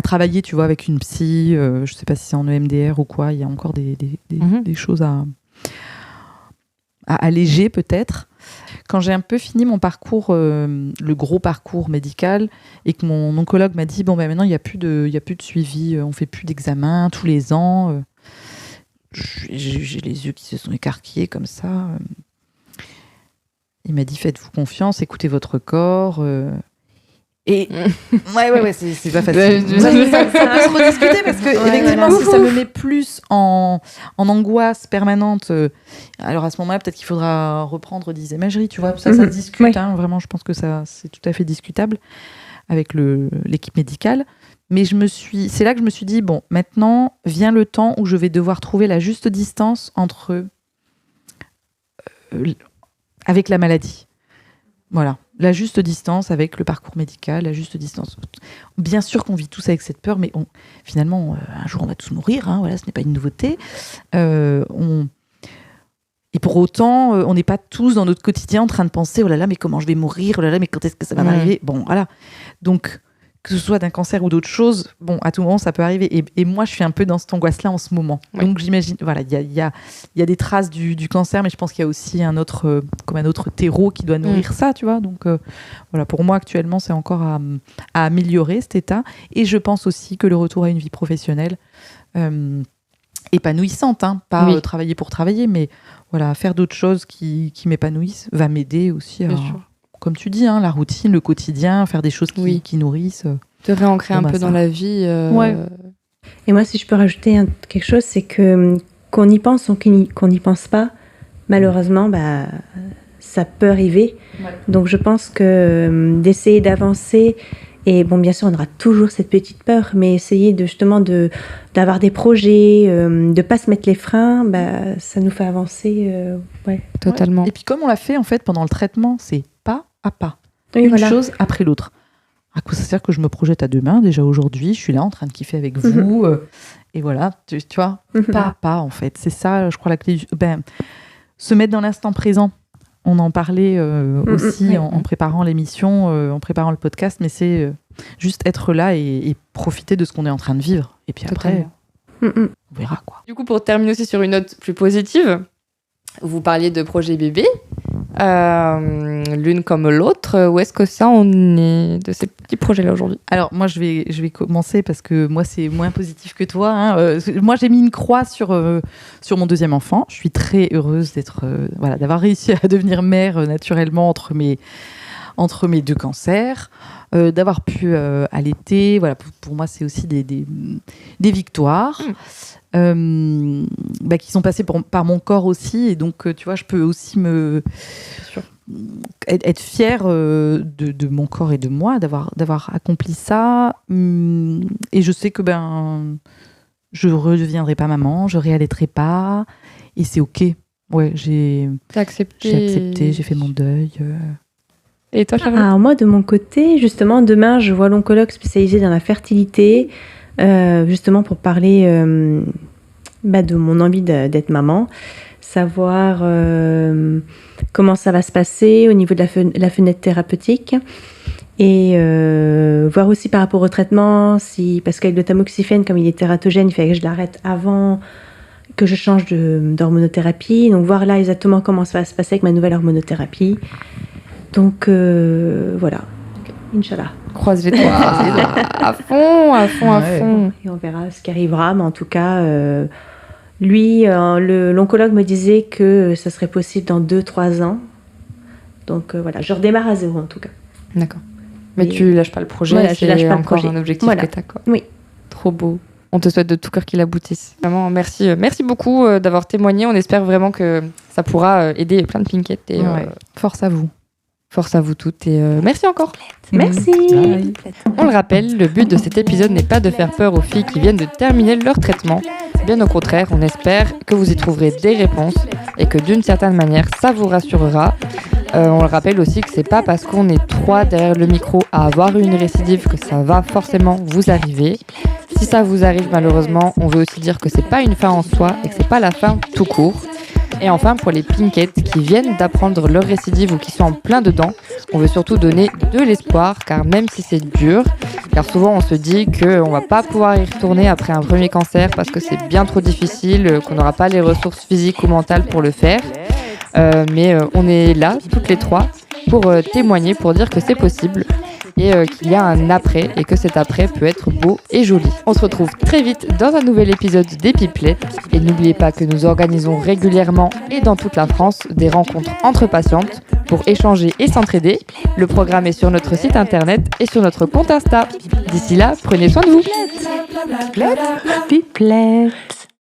travailler, tu vois, avec une psy. Je sais pas si c'est en EMDR ou quoi. Il y a encore des choses à alléger peut-être. Quand j'ai un peu fini mon parcours, le gros parcours médical, et que mon oncologue m'a dit maintenant il y a plus de suivi, on fait plus d'examens tous les ans. J'ai les yeux qui se sont écarquillés comme ça. Il m'a dit faites-vous confiance, écoutez votre corps. Et ouais, c'est pas facile. Ça peut se rediscuter parce que effectivement, si ça me met plus en angoisse permanente, alors à ce moment-là, peut-être qu'il faudra reprendre des imageries, tu vois. Ça se discute. Oui. Vraiment, je pense que ça, c'est tout à fait discutable avec l'équipe médicale. Mais c'est là que je me suis dit maintenant vient le temps où je vais devoir trouver la juste distance avec la maladie. Voilà, la juste distance avec le parcours médical, la juste distance. Bien sûr qu'on vit tous avec cette peur, mais finalement, un jour on va tous mourir, ce n'est pas une nouveauté. Et pour autant, on n'est pas tous dans notre quotidien en train de penser « Oh là là, mais comment je vais mourir ? Oh là là, mais quand est-ce que ça va m'arriver ?» Bon, voilà. Donc, que ce soit d'un cancer ou d'autres choses, à tout moment, ça peut arriver. Et moi, je suis un peu dans cette angoisse-là en ce moment. Oui. Donc, j'imagine, il y a des traces du cancer, mais je pense qu'il y a aussi un autre terreau qui doit nourrir ça, tu vois. Donc, pour moi, actuellement, c'est encore à améliorer cet état. Et je pense aussi que le retour à une vie professionnelle épanouissante, pas travailler pour travailler, mais faire d'autres choses qui m'épanouissent va m'aider aussi à... Bien sûr. Comme tu dis, la routine, le quotidien, faire des choses qui nourrissent. Te réancrer un peu dans la vie. Ouais. Et moi, si je peux rajouter quelque chose, c'est que qu'on y pense ou qu'on n'y pense pas, malheureusement, ça peut arriver. Ouais. Donc, je pense que d'essayer d'avancer, et bien sûr, on aura toujours cette petite peur, mais essayer d'avoir des projets, de pas se mettre les freins, ça nous fait avancer. Totalement. Et puis, comme on l'a fait en fait pendant le traitement, c'est pas à pas, une chose après l'autre. À quoi ça sert que je me projette à demain ? Déjà aujourd'hui, je suis là en train de kiffer avec vous, et voilà, tu vois, pas à pas en fait. C'est ça, je crois, la clé. Se mettre dans l'instant présent. On en parlait aussi en préparant l'émission, en préparant le podcast, mais c'est juste être là et profiter de ce qu'on est en train de vivre. Et puis après, on verra quoi. Du coup, pour terminer aussi sur une note plus positive, vous parliez de projet bébé. l'une comme l'autre. Où est-ce que ça on est de ces petits projets-là aujourd'hui? Alors moi je vais commencer parce que moi c'est moins positif que toi. Hein. Moi j'ai mis une croix sur mon deuxième enfant. Je suis très heureuse d'avoir réussi à devenir mère naturellement entre mes 2 cancers, d'avoir pu allaiter. Voilà, pour moi c'est aussi des victoires. Qui sont passées par mon corps aussi, et donc tu vois je peux aussi être fière de mon corps et de moi d'avoir accompli ça, et je sais que je redeviendrai pas maman, je réallaiterai pas, et c'est ok. Ouais, j'ai accepté, j'ai fait mon deuil. Et toi, Charlotte? Alors moi, de mon côté, justement, demain, je vois l'oncologue spécialisé dans la fertilité, justement pour parler de mon envie d'être maman, savoir comment ça va se passer au niveau de la fenêtre thérapeutique, et voir aussi par rapport au traitement, parce qu'avec le tamoxifène, comme il est tératogène, il fallait que je l'arrête avant que je change d'hormonothérapie. Donc voir là exactement comment ça va se passer avec ma nouvelle hormonothérapie. Donc voilà, Inch'Allah. Croise les doigts. à fond. Et on verra ce qui arrivera, mais en tout cas, lui, l'oncologue me disait que ça serait possible dans 2-3 ans. Donc voilà, je redémarre à zéro en tout cas. D'accord. Mais tu lâches pas le projet, voilà, c'est encore un objectif que tu as, quoi. Oui. Trop beau. On te souhaite de tout cœur qu'il aboutisse. Vraiment, merci beaucoup d'avoir témoigné. On espère vraiment que ça pourra aider plein de pinkettes. Et, Force à vous. Force à vous toutes, et merci encore. Merci. Bye. On le rappelle, le but de cet épisode n'est pas de faire peur aux filles qui viennent de terminer leur traitement. Bien au contraire, on espère que vous y trouverez des réponses et que d'une certaine manière, ça vous rassurera. On le rappelle aussi que c'est pas parce qu'on est 3 derrière le micro à avoir eu une récidive que ça va forcément vous arriver. Si ça vous arrive malheureusement, on veut aussi dire que c'est pas une fin en soi et que c'est pas la fin tout court. Et enfin, pour les pinkettes qui viennent d'apprendre leur récidive ou qui sont en plein dedans, on veut surtout donner de l'espoir, car même si c'est dur, car souvent on se dit qu'on va pas pouvoir y retourner après un premier cancer parce que c'est bien trop difficile, qu'on n'aura pas les ressources physiques ou mentales pour le faire. Mais on est là, toutes les 3, pour témoigner, pour dire que c'est possible et qu'il y a un après et que cet après peut être beau et joli. On se retrouve très vite dans un nouvel épisode des Pipelettes, et n'oubliez pas que nous organisons régulièrement et dans toute la France des rencontres entre patientes pour échanger et s'entraider. Le programme est sur notre site internet et sur notre compte Insta. D'ici là, prenez soin de vous. Pipelettes.